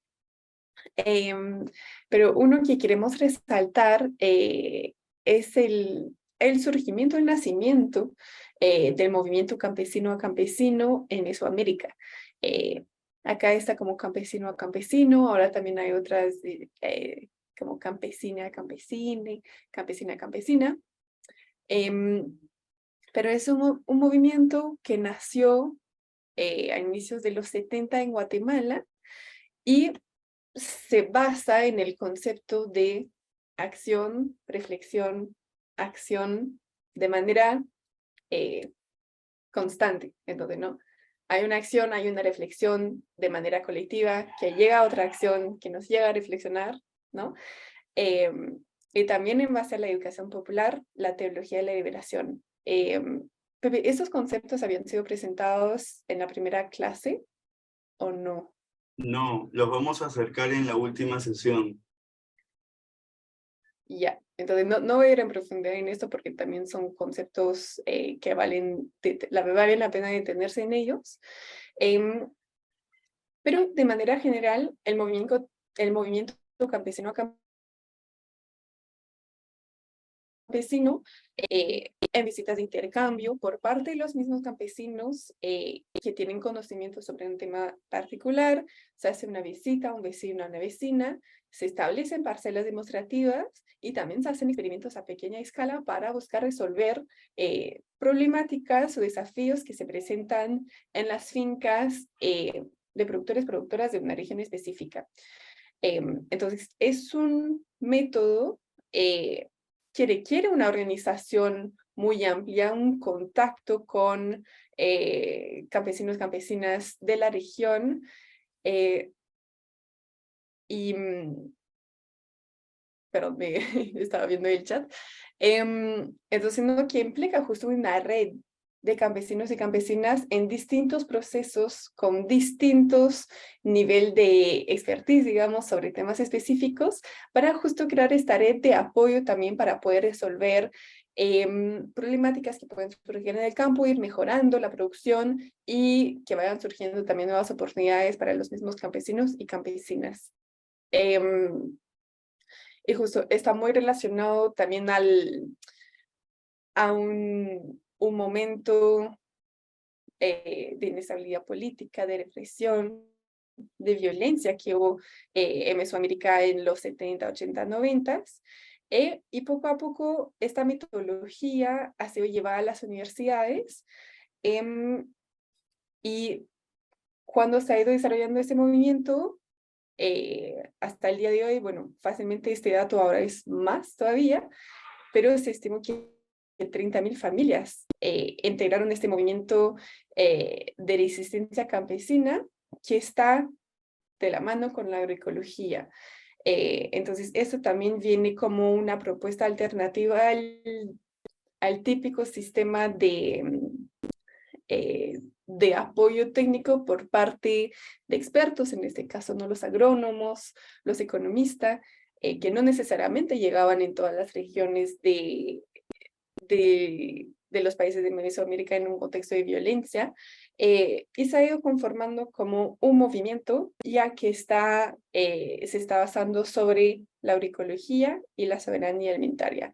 Em, pero uno que queremos resaltar es el surgimiento, el nacimiento del movimiento campesino a campesino en Mesoamérica. Eh, Acá está como campesino a campesino, ahora también hay otras como campesina a campesine, campesina a campesina. Em, pero es un movimiento que nació a inicios de los 70 en Guatemala y se basa en el concepto de acción, reflexión, acción de manera constante. Entonces, ¿no? Hay una acción, hay una reflexión de manera colectiva que llega a otra acción que nos llega a reflexionar, ¿no? Y también en base a la educación popular, la teología de la liberación. Pepe, ¿estos conceptos habían sido presentados en la primera clase o no? No, los vamos a acercar en la última sesión. Ya, entonces no voy a ir en profundidad en esto porque también son conceptos que vale la pena detenerse en ellos. Em, pero de manera general, el movimiento campesino campesino en visitas de intercambio por parte de los mismos campesinos que tienen conocimiento sobre un tema particular. Se hace una visita a un vecino, a una vecina, se establecen parcelas demostrativas y también se hacen experimentos a pequeña escala para buscar resolver problemáticas o desafíos que se presentan en las fincas de productores, productoras de una región específica. Entonces, es un método que requiere una organización muy amplia, un contacto con campesinos, campesinas de la región eh, y, perdón, estaba viendo el chat. Entonces, ¿no? Que implica justo una red de campesinos y campesinas en distintos procesos, con distintos nivel de expertise, digamos, sobre temas específicos, para justo crear esta red de apoyo también para poder resolver problemáticas que pueden surgir en el campo, ir mejorando la producción y que vayan surgiendo también nuevas oportunidades para los mismos campesinos y campesinas. Y justo está muy relacionado también a un momento de inestabilidad política, de represión, de violencia que hubo en Mesoamérica en los 70, 80, 90. Y poco a poco esta metodología ha sido llevada a las universidades y cuando se ha ido desarrollando este movimiento, hasta el día de hoy, bueno, fácilmente este dato ahora es más todavía, pero se estimó que 30.000 familias integraron este movimiento de resistencia campesina que está de la mano con la agroecología. Entonces, eso también viene como una propuesta alternativa al típico sistema de apoyo técnico por parte de expertos, en este caso no los agrónomos, los economistas, que no necesariamente llegaban en todas las regiones de los países de Mesoamérica en un contexto de violencia, y se ha ido conformando como un movimiento, ya que se está basando sobre la agroecología y la soberanía alimentaria.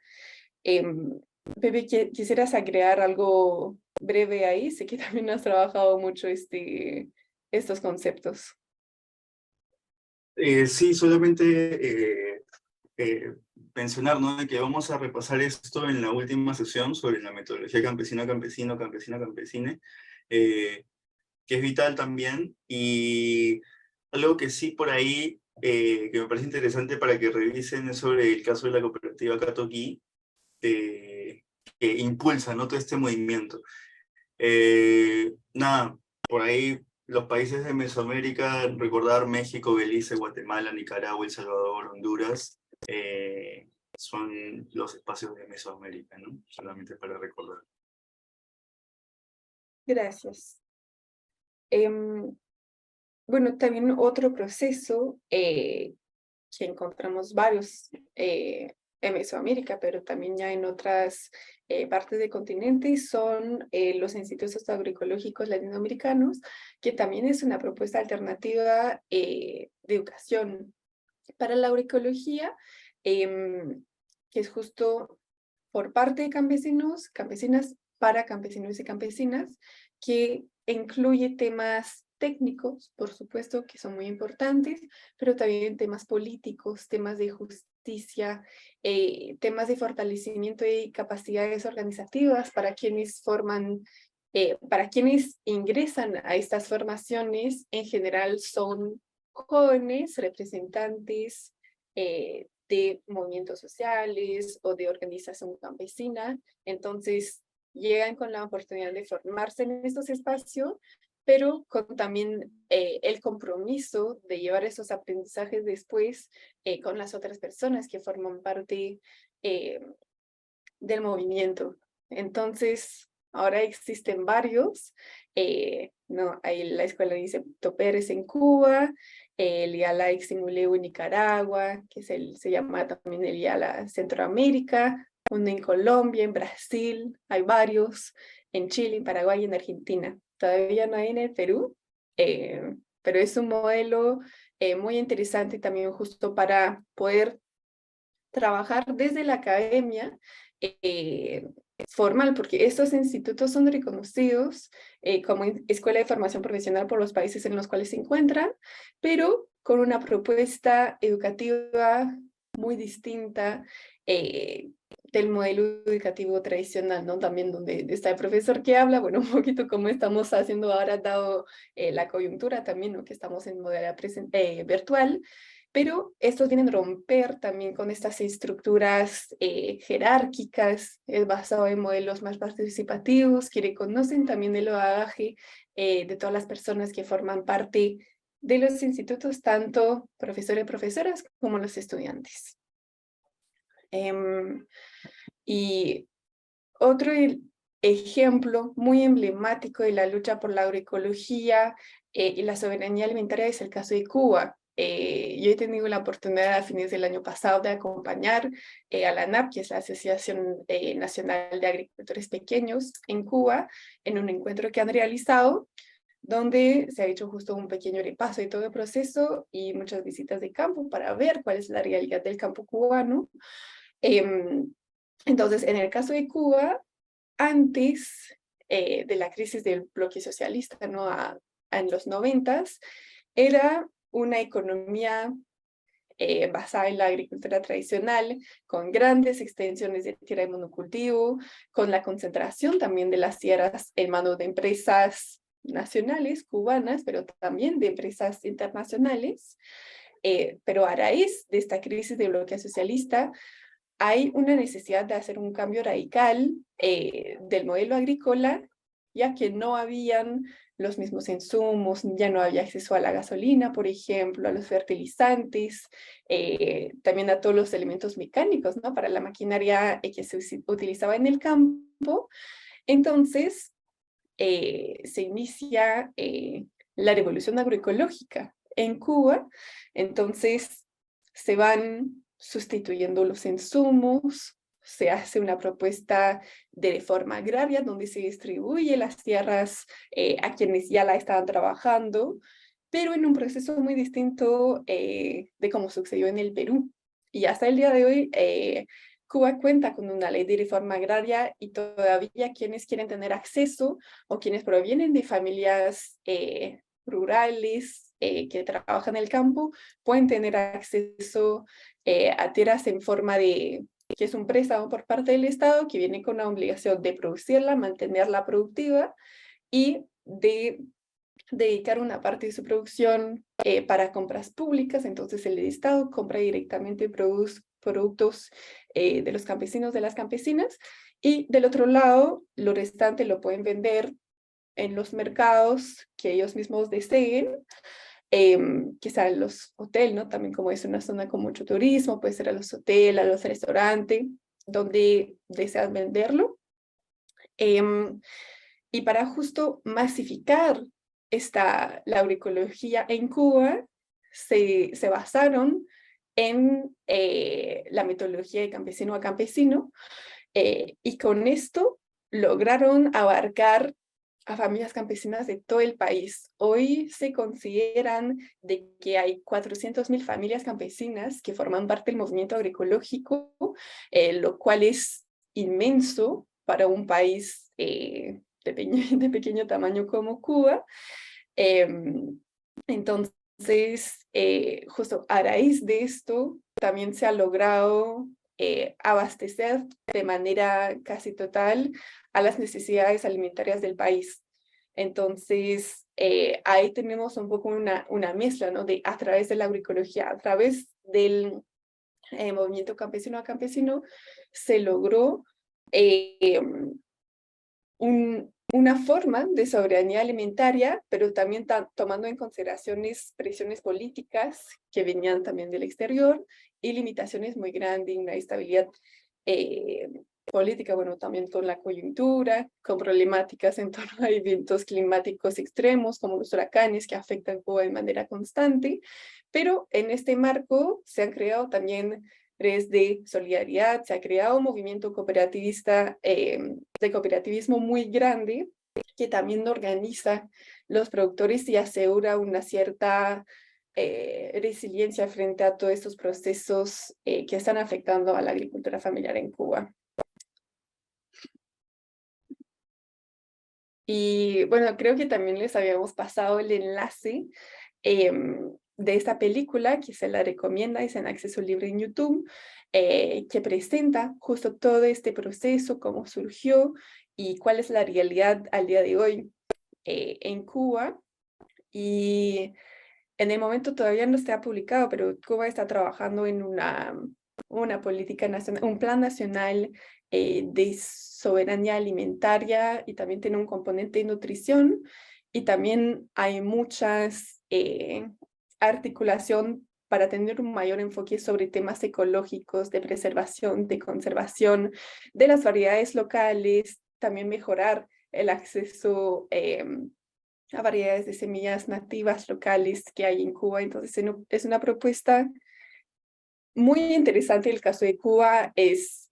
Pepe, ¿quisieras agregar algo breve ahí? Sé que también has trabajado mucho estos conceptos. Sí, solamente eh, mencionar, ¿no? De que vamos a repasar esto en la última sesión sobre la metodología campesino-campesino, campesina-campesine, que es vital también, y algo que sí por ahí, que me parece interesante para que revisen es sobre el caso de la cooperativa Catoquí, que impulsa, ¿no?, todo este movimiento. Nada, por ahí los países de Mesoamérica, recordar México, Belice, Guatemala, Nicaragua, El Salvador, Honduras, son los espacios de Mesoamérica, ¿no? Solamente para recordar. Gracias. Bueno, también otro proceso que encontramos varios en Mesoamérica, pero también ya en otras partes del continente, son los institutos agroecológicos latinoamericanos, que también es una propuesta alternativa de educación para la agroecología, que es justo por parte de campesinos, campesinas, para campesinos y campesinas, que incluye temas técnicos, por supuesto, que son muy importantes, pero también temas políticos, temas de justicia, temas de fortalecimiento de capacidades organizativas para quienes forman, para quienes ingresan a estas formaciones. En general son jóvenes, representantes de movimientos sociales o de organización campesina. Entonces llegan con la oportunidad de formarse en estos espacios, pero con también el compromiso de llevar esos aprendizajes después con las otras personas que forman parte del movimiento. Entonces, ahora existen varios. No, hay la Escuela de Niceto Pérez en Cuba, el IALA Eximuleu en Nicaragua, que se llama también el IALA Centroamérica, uno en Colombia, en Brasil, hay varios, en Chile, en Paraguay y en Argentina. Todavía no hay en el Perú, pero es un modelo muy interesante también justo para poder trabajar desde la academia formal, porque estos institutos son reconocidos como escuela de formación profesional por los países en los cuales se encuentran, pero con una propuesta educativa muy distinta del modelo educativo tradicional, ¿no? También donde está el profesor que habla, bueno, un poquito como estamos haciendo ahora, dado la coyuntura también, ¿no? Que estamos en modalidad virtual, pero estos vienen a romper también con estas estructuras jerárquicas, es basado en modelos más participativos, que reconocen también el bagaje de todas las personas que forman parte de los institutos, tanto profesores y profesoras como los estudiantes. Y otro ejemplo muy emblemático de la lucha por la agroecología y la soberanía alimentaria es el caso de Cuba. Yo he tenido la oportunidad a fines del año pasado de acompañar a la ANAP, que es la Asociación Nacional de Agricultores Pequeños en Cuba, en un encuentro que han realizado, donde se ha hecho justo un pequeño repaso de todo el proceso y muchas visitas de campo para ver cuál es la realidad del campo cubano. Entonces, en el caso de Cuba, antes de la crisis del bloque socialista, ¿no? En los 90s, era una economía basada en la agricultura tradicional, con grandes extensiones de tierra de monocultivo, con la concentración también de las tierras en manos de empresas nacionales, cubanas, pero también de empresas internacionales. Pero a raíz de esta crisis del bloque socialista, hay una necesidad de hacer un cambio radical del modelo agrícola, ya que no habían los mismos insumos, ya no había acceso a la gasolina, por ejemplo, a los fertilizantes, también a todos los elementos mecánicos, ¿no? Para la maquinaria que se utilizaba en el campo. Entonces, se inicia la revolución agroecológica en Cuba. Entonces, se van sustituyendo los insumos, se hace una propuesta de reforma agraria donde se distribuye las tierras a quienes ya la estaban trabajando, pero en un proceso muy distinto de cómo sucedió en el Perú. Y hasta el día de hoy, Cuba cuenta con una ley de reforma agraria y todavía quienes quieren tener acceso o quienes provienen de familias rurales que trabajan en el campo pueden tener acceso a tierras en forma de, que es un préstamo por parte del Estado que viene con la obligación de producirla, mantenerla productiva y de dedicar una parte de su producción para compras públicas. Entonces el Estado compra directamente productos de los campesinos, de las campesinas, Y del otro lado, lo restante lo pueden vender en los mercados que ellos mismos deseen, quizá en los hoteles, ¿no? También como es una zona con mucho turismo, puede ser a los hoteles, a los restaurantes, donde desean venderlo. Y para justo masificar la agroecología en Cuba, se basaron en la metodología de campesino a campesino, y con esto lograron abarcar a familias campesinas de todo el país. Hoy se consideran de que hay 400.000 familias campesinas que forman parte del movimiento agroecológico, lo cual es inmenso para un país de pequeño tamaño como Cuba. Entonces, justo a raíz de esto, también se ha logrado abastecer de manera casi total a las necesidades alimentarias del país. Entonces, ahí tenemos un poco una mezcla, ¿no? A través de la agroecología, a través del movimiento campesino a campesino, se logró una forma de soberanía alimentaria, pero también tomando en consideraciones presiones políticas que venían también del exterior y limitaciones muy grandes, una estabilidad política, bueno, también con la coyuntura, con problemáticas en torno a eventos climáticos extremos como los huracanes que afectan Cuba de manera constante, pero en este marco se han creado también redes de solidaridad, se ha creado un movimiento cooperativista, de cooperativismo muy grande, que también organiza los productores y asegura una cierta resiliencia frente a todos estos procesos que están afectando a la agricultura familiar en Cuba. Y bueno, creo que también les habíamos pasado el enlace de esta película, que se la recomienda, es en acceso libre en YouTube, que presenta justo todo este proceso, cómo surgió y cuál es la realidad al día de hoy en Cuba. Y en el momento todavía no está publicado, pero Cuba está trabajando en una política nacional, un plan nacional de soberanía alimentaria, y también tiene un componente de nutrición, y también hay muchas articulación para tener un mayor enfoque sobre temas ecológicos, de preservación, de conservación de las variedades locales, también mejorar el acceso a variedades de semillas nativas locales que hay en Cuba. Entonces es una propuesta muy interesante. El caso de Cuba es,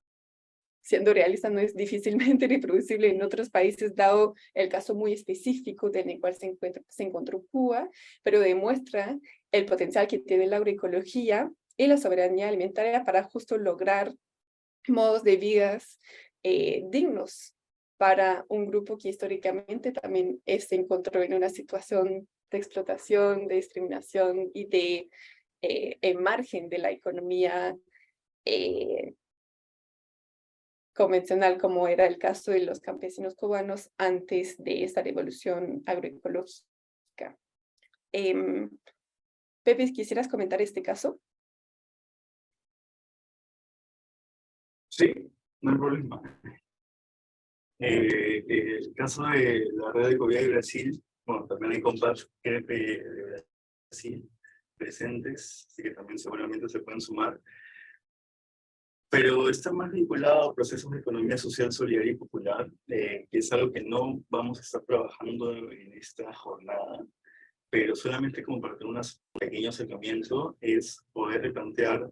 siendo realista, no es difícilmente reproducible en otros países, dado el caso muy específico en el cual se encontró Cuba, pero demuestra el potencial que tiene la agroecología y la soberanía alimentaria para justo lograr modos de vidas dignos para un grupo que históricamente también se encontró en una situación de explotación, de discriminación y de en margen de la economía convencional, como era el caso de los campesinos cubanos antes de esta revolución agroecológica. Pepe, ¿quisieras comentar este caso? Sí, no hay problema. El caso de la red de Covia de Brasil, bueno, también hay compas de Brasil presentes, así que también seguramente se pueden sumar, pero está más vinculado a procesos de economía social, solidaria y popular, que es algo que no vamos a estar trabajando en esta jornada, pero solamente como para tener un pequeño acercamiento, es poder replantear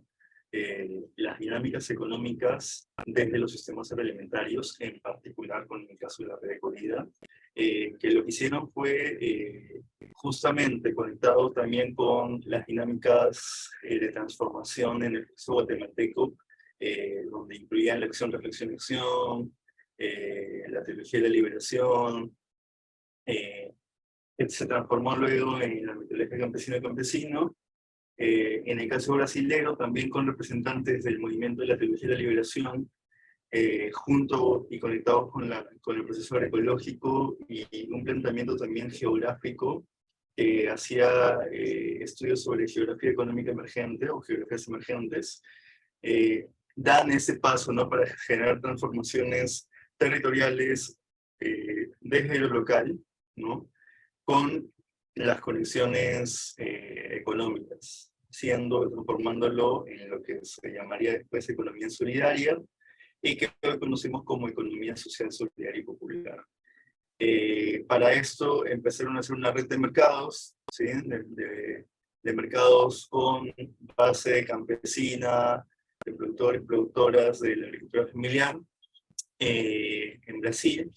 las dinámicas económicas desde los sistemas agroalimentarios, en particular con el caso de la red de comida, que lo que hicieron fue justamente conectado también con las dinámicas de transformación en el proceso guatemalteco, donde incluían la acción, reflexión, acción, la teología de la liberación, que se transformó luego en la metodología campesino-campesino. En el caso brasilero, también con representantes del movimiento de la teología de la liberación, junto y conectados con el proceso agroecológico, y un planteamiento también geográfico que hacía estudios sobre geografía económica emergente o geografías emergentes, dan ese paso, ¿no? Para generar transformaciones territoriales desde lo local, ¿no? Con las conexiones económicas, transformándolo en lo que se llamaría después economía solidaria y que hoy conocemos como economía social, solidaria y popular. Para esto empezaron a hacer una red de mercados, ¿sí? De mercados con base campesina, de productores, productoras de la agricultura familiar en Brasil,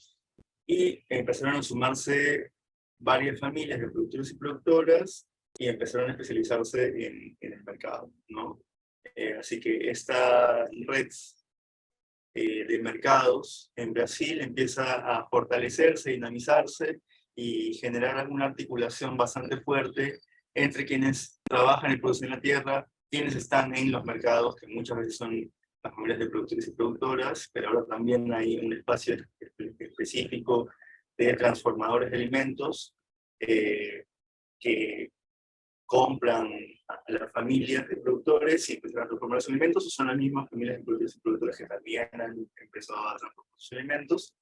y empezaron a sumarse varias familias de productores y productoras y empezaron a especializarse en el mercado, ¿no? Así que esta red de mercados en Brasil empieza a fortalecerse, dinamizarse y generar una articulación bastante fuerte entre quienes trabajan y producen la tierra, quienes están en los mercados, que muchas veces son las familias de productores y productoras, pero ahora también hay un espacio específico de transformadores de alimentos que compran a las familias de productores y empiezan a transformar sus alimentos, o son las mismas familias de productores y productoras que también han empezado a transformar sus alimentos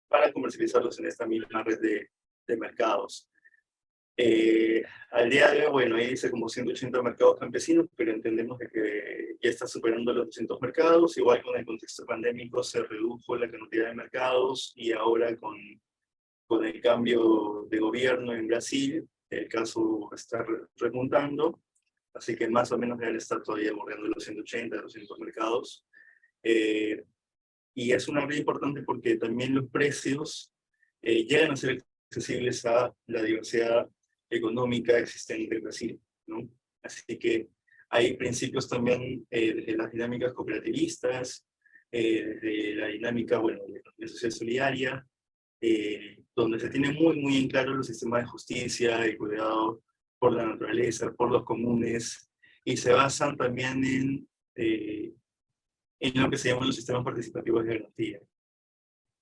para comercializarlos en esta misma red de mercados. Al día de hoy, bueno, ahí dice como 180 mercados campesinos, pero entendemos que ya está superando los 200 mercados. Igual con el contexto pandémico se redujo la cantidad de mercados y ahora con el cambio de gobierno en Brasil, el caso está remontando, así que más o menos deben estar todavía bordeando los 180, 200 mercados. Y es una red importante porque también los precios llegan a ser accesibles a la diversidad económica existente en Brasil, ¿no? Así que hay principios también desde las dinámicas cooperativistas, desde la dinámica, bueno, de la sociedad solidaria, donde se tiene muy en claro los sistemas de justicia y cuidado por la naturaleza, por los comunes, y se basan también en lo que se llaman los sistemas participativos de garantía,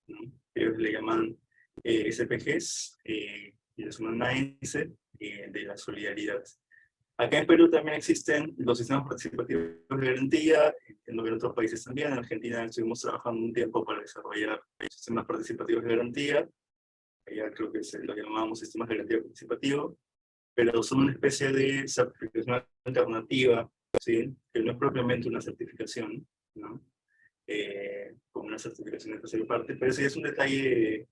¿no? Ellos le llaman SPGs, y les llaman ANS, de la solidaridad. Acá en Perú también existen los sistemas participativos de garantía, entiendo que en otros países también. En Argentina estuvimos trabajando un tiempo para desarrollar sistemas participativos de garantía, ya creo que lo llamábamos sistemas de garantía participativo, pero son una especie de certificación alternativa, ¿sí? Que no es propiamente una certificación, ¿no? Como una certificación de tercera parte, pero sí es un detalle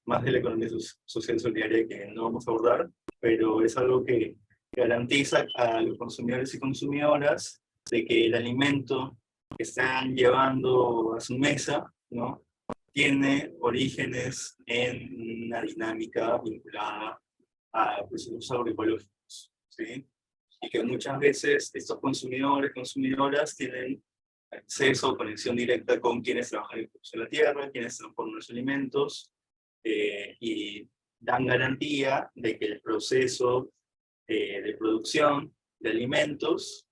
más de la economía social solidaria que no vamos a abordar, pero es algo que garantiza a los consumidores y consumidoras de que el alimento que están llevando a su mesa, ¿no? Tiene orígenes en una dinámica vinculada a procesos agroecológicos, ¿sí? Y que muchas veces estos consumidores, consumidoras tienen acceso o conexión directa con quienes trabajan en la tierra, quienes transforman los alimentos, y dan garantía de que el proceso de producción de alimentos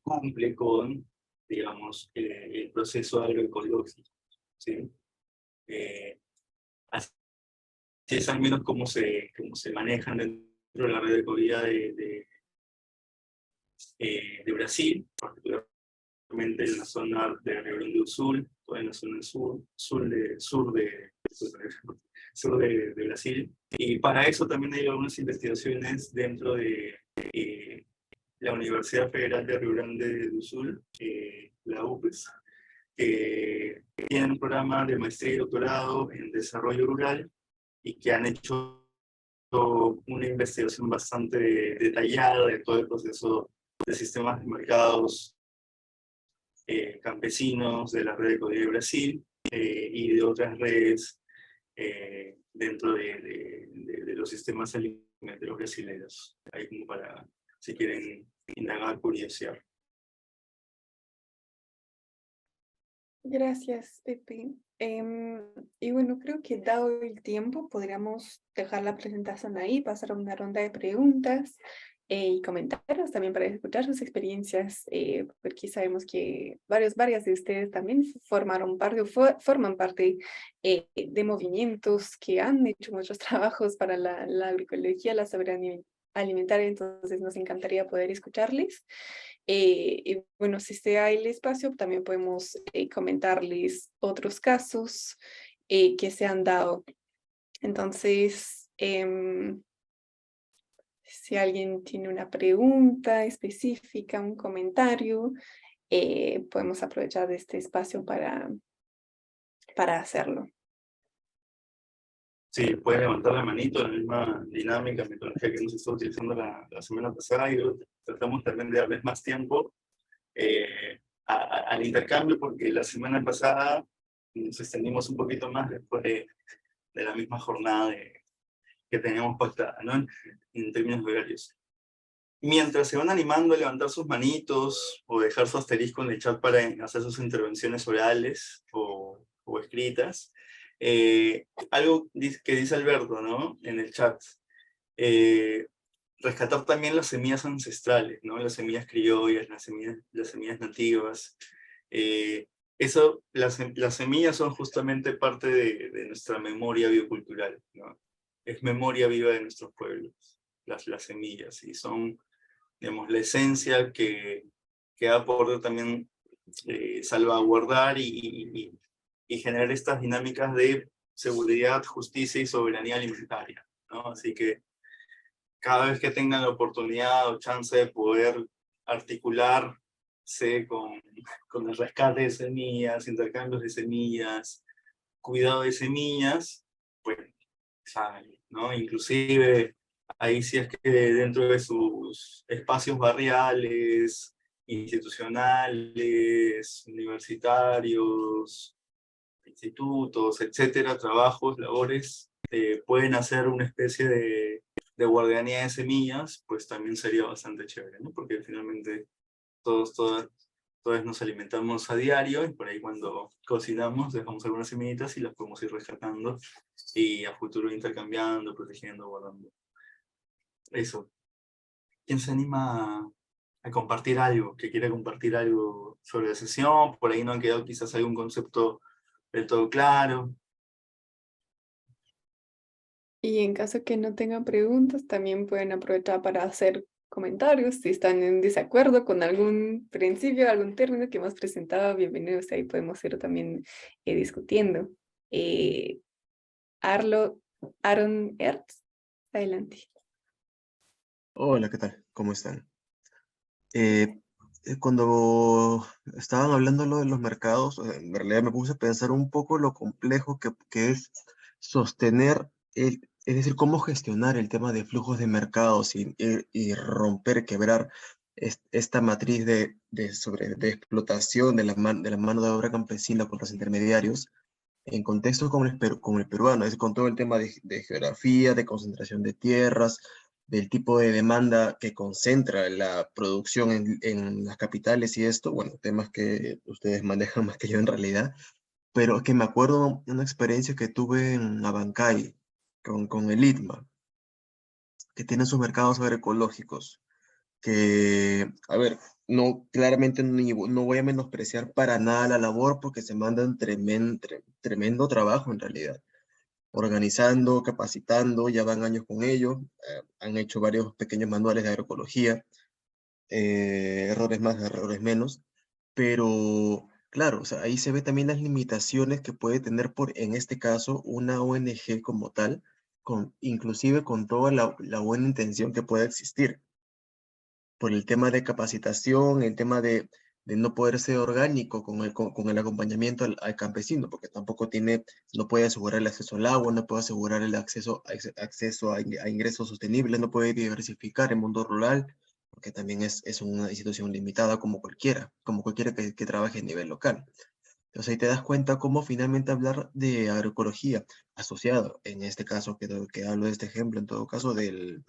cumple con, digamos, el proceso agroecológico, ¿sí? Así es al menos cómo se manejan dentro de la red de comida de Brasil, particularmente en la zona de Rio Grande do Sul, toda en la zona sur de Brasil. Y para eso también hay algunas investigaciones dentro de la Universidad Federal de Rio Grande do Sul, la UPES, que tienen un programa de maestría y doctorado en desarrollo rural y que han hecho una investigación bastante detallada de todo el proceso de sistemas de mercados campesinos de la red de Código de Brasil y de otras redes dentro de los sistemas alimentarios brasileños. Ahí como para, si quieren indagar, curiosear. Gracias, Pepe. Y bueno, creo que dado el tiempo, podríamos dejar la presentación ahí, pasar a una ronda de preguntas y comentarios también para escuchar sus experiencias, porque sabemos que varias de ustedes también forman parte de movimientos que han hecho muchos trabajos para la agroecología, la soberanía alimentaria, entonces nos encantaría poder escucharles. Y bueno, si se hay el espacio, también podemos comentarles otros casos que se han dado. Entonces, si alguien tiene una pregunta específica, un comentario, podemos aprovechar de este espacio para hacerlo. Sí, puedes levantar la manito, la misma dinámica, metodología que hemos estado utilizando la semana pasada, y tratamos también de darles más tiempo al intercambio, porque la semana pasada nos extendimos un poquito más después de la misma jornada que teníamos pactada, ¿no? En términos de horarios. Mientras se van animando a levantar sus manitos o dejar su asterisco en el chat para hacer sus intervenciones orales o escritas, algo que dice Alberto, ¿no? En el chat, eh, rescatar también las semillas ancestrales, ¿no? Las semillas criollas, las semillas nativas. Las semillas son justamente parte de nuestra memoria biocultural, ¿no? Es memoria viva de nuestros pueblos, las semillas, y son, digamos, la esencia que da por también salvaguardar y generar estas dinámicas de seguridad, justicia y soberanía alimentaria, ¿no? Así que cada vez que tengan la oportunidad o chance de poder articularse con el rescate de semillas, intercambios de semillas, cuidado de semillas, pues saben, ¿no? Inclusive ahí sí es que dentro de sus espacios barriales, institucionales, universitarios, institutos, etcétera, trabajos, labores, pueden hacer una especie de guardianía de semillas, pues también sería bastante chévere, ¿no? Porque finalmente todos nos alimentamos a diario, y por ahí cuando cocinamos dejamos algunas semillitas y las podemos ir rescatando y a futuro intercambiando, protegiendo, guardando. Eso. ¿Quién se anima a compartir algo? ¿Que quiere compartir algo sobre la sesión? Por ahí no han quedado quizás algún concepto del todo claro. Y en caso que no tengan preguntas, también pueden aprovechar para hacer comentarios. Si están en desacuerdo con algún principio, algún término que hemos presentado, bienvenidos. Ahí podemos ir también discutiendo. Eh, Aaron Ertz, adelante. Hola, ¿qué tal? ¿Cómo están? Eh, Cuando estaban hablando lo de los mercados, en realidad me puse a pensar un poco lo complejo que es sostener, es decir, cómo gestionar el tema de flujos de mercados y romper, quebrar esta matriz de explotación de la mano de obra campesina por los intermediarios en contextos como el peruano, es con todo el tema de geografía, de concentración de tierras, del tipo de demanda que concentra la producción en las capitales y esto, bueno, temas que ustedes manejan más que yo en realidad, pero que me acuerdo de una experiencia que tuve en Abancay con el ITMA, que tienen sus mercados agroecológicos que, a ver, no, claramente no voy a menospreciar para nada la labor porque se mandan tremendo trabajo en realidad, organizando, capacitando, ya van años con ello, han hecho varios pequeños manuales de agroecología, errores más, errores menos, pero claro, o sea, ahí se ve también las limitaciones que puede tener en este caso, una ONG como tal, inclusive con toda la buena intención que pueda existir por el tema de capacitación, el tema de no poder ser orgánico con el acompañamiento al campesino, porque tampoco no puede asegurar el acceso al agua, no puede asegurar el acceso a ingresos sostenibles, no puede diversificar el mundo rural, porque también es una institución limitada como cualquiera que trabaje a nivel local. Entonces ahí te das cuenta cómo finalmente hablar de agroecología asociado, en este caso que hablo de este ejemplo, en todo caso de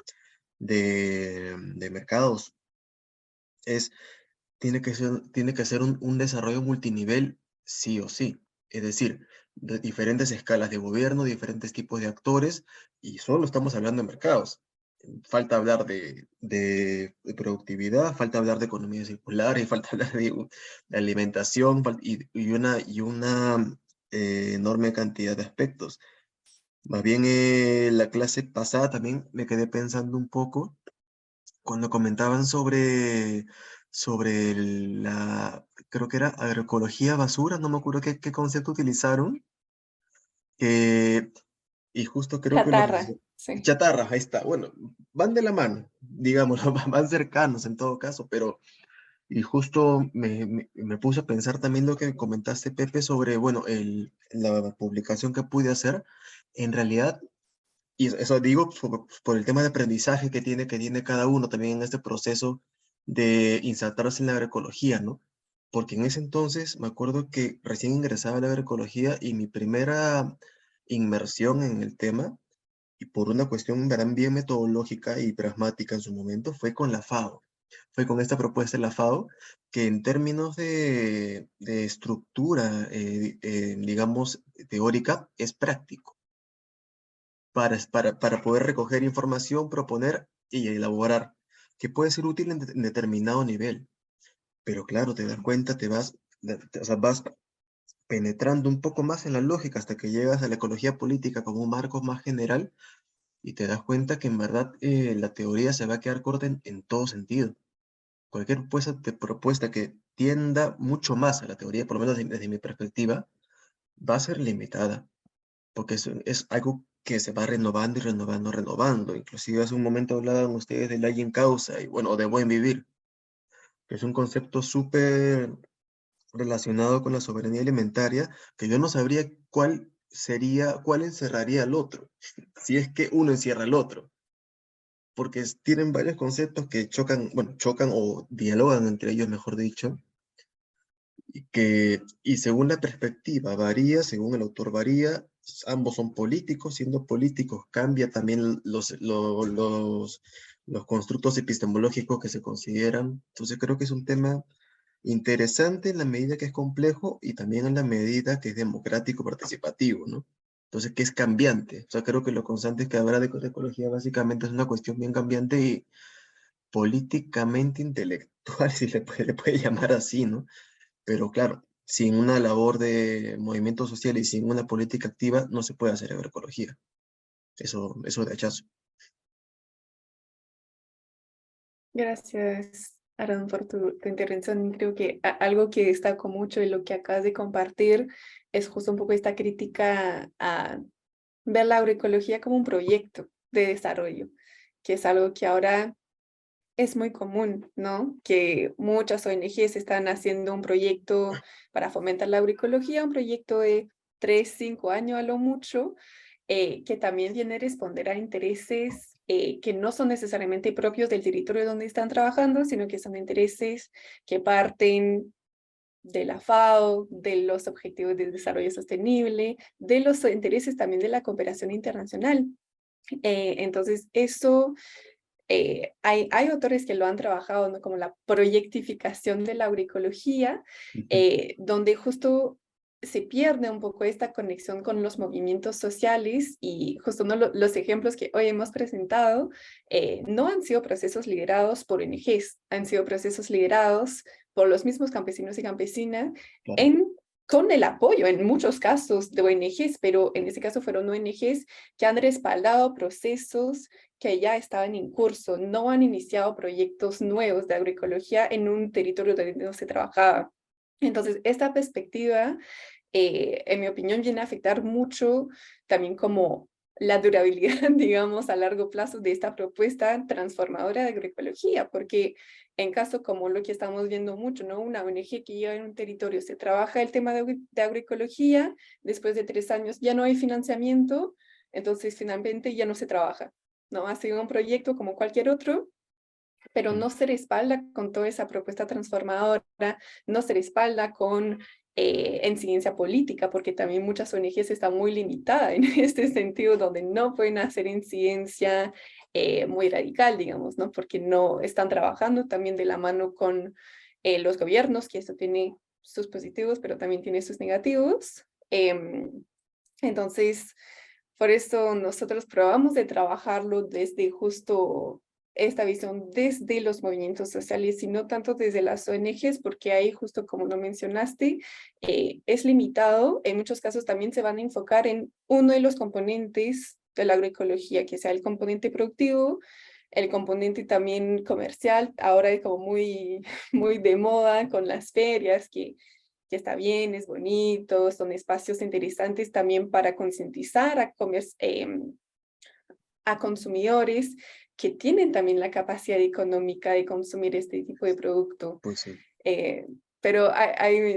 mercados es, tiene que ser un desarrollo multinivel sí o sí. Es decir, de diferentes escalas de gobierno, diferentes tipos de actores, y solo estamos hablando de mercados. Falta hablar de productividad, falta hablar de economía circular, y falta hablar de alimentación, y una enorme cantidad de aspectos. Más bien, la clase pasada también me quedé pensando un poco cuando comentaban sobre creo que era agroecología basura, no me acuerdo qué concepto utilizaron, eh, y justo creo que Chatarra, sí. chatarra, ahí está, bueno, van de la mano, digamos, van cercanos en todo caso, pero, y justo me puse a pensar también lo que comentaste, Pepe, sobre, bueno, la publicación que pude hacer, en realidad, y eso digo por el tema de aprendizaje que tiene cada uno también en este proceso de insertarse en la agroecología, ¿no? Porque en ese entonces me acuerdo que recién ingresaba a la agroecología y mi primera inmersión en el tema, y por una cuestión verán bien metodológica y pragmática en su momento, fue con la FAO. Fue con esta propuesta de la FAO, que en términos de estructura, digamos, teórica, es práctico para poder recoger información, proponer y elaborar, que puede ser útil en determinado nivel. Pero claro, te das cuenta, o sea, vas penetrando un poco más en la lógica hasta que llegas a la ecología política como un marco más general y te das cuenta que en verdad la teoría se va a quedar corta en todo sentido. Cualquier propuesta que tienda mucho más a la teoría, por lo menos desde mi perspectiva, va a ser limitada porque es algo que se va renovando y renovando, renovando. Inclusive hace un momento hablaban ustedes del ley en causa y bueno, de buen vivir, que es un concepto súper relacionado con la soberanía alimentaria, que yo no sabría cuál encerraría al otro, si es que uno encierra al otro, porque tienen varios conceptos que chocan, bueno, chocan o dialogan entre ellos, mejor dicho, y según la perspectiva varía, según el autor varía, ambos son políticos, siendo políticos cambia también los constructos epistemológicos que se consideran. Entonces creo que es un tema interesante en la medida que es complejo y también en la medida que es democrático participativo, ¿no? Entonces, que es cambiante. O sea, creo que lo constante que habrá de ecología básicamente es una cuestión bien cambiante y políticamente intelectual, si le puede llamar así, ¿no? Pero claro, sin una labor de movimiento social y sin una política activa, no se puede hacer agroecología. Eso de hachazo. Gracias, Aaron, por tu intervención. Creo que algo que destaco mucho de lo que acabas de compartir es justo un poco esta crítica a ver la agroecología como un proyecto de desarrollo, que es algo que ahora es muy común, ¿no? Que muchas ONGs están haciendo un proyecto para fomentar la agroecología, un proyecto de 3, 5 años a lo mucho, que también viene a responder a intereses que no son necesariamente propios del territorio donde están trabajando, sino que son intereses que parten de la FAO, de los Objetivos de Desarrollo Sostenible, de los intereses también de la cooperación internacional. Entonces, eso hay autores que lo han trabajado, ¿no? Como la proyectificación de la agroecología, Ujú. donde justo se pierde un poco esta conexión con los movimientos sociales y justo ¿no? Los ejemplos que hoy hemos presentado no han sido procesos liderados por ONGs, han sido procesos liderados por los mismos campesinos y campesinas Claro. en, con el apoyo en muchos casos de ONGs, pero en este caso fueron ONGs que han respaldado procesos que ya estaban en curso, no han iniciado proyectos nuevos de agroecología en un territorio donde no se trabajaba. Entonces, esta perspectiva, en mi opinión, viene a afectar mucho también como la durabilidad, digamos, a largo plazo de esta propuesta transformadora de agroecología, porque en caso como lo que estamos viendo mucho, ¿no? Una ONG que lleva en un territorio, se trabaja el tema de agroecología, después de 3 años ya no hay financiamiento, entonces finalmente ya no se trabaja, ¿no? Ha sido un proyecto como cualquier otro, pero Mm. no se respalda con toda esa propuesta transformadora, no se respalda con en ciencia política, porque también muchas ONGs están muy limitadas en este sentido, donde no pueden hacer incidencia muy radical, digamos, ¿no? Porque no están trabajando también de la mano con los gobiernos, que esto tiene sus positivos, pero también tiene sus negativos. Entonces, por eso nosotros probamos de trabajarlo desde justo esta visión desde los movimientos sociales y no tanto desde las ONGs, porque ahí justo como lo mencionaste, es limitado. En muchos casos también se van a enfocar en uno de los componentes de la agroecología, que sea el componente productivo, el componente también comercial, ahora es como muy, muy de moda con las ferias, que está bien, es bonito, son espacios interesantes también para concientizar a consumidores que tienen también la capacidad económica de consumir este tipo de producto. Pues sí. Pero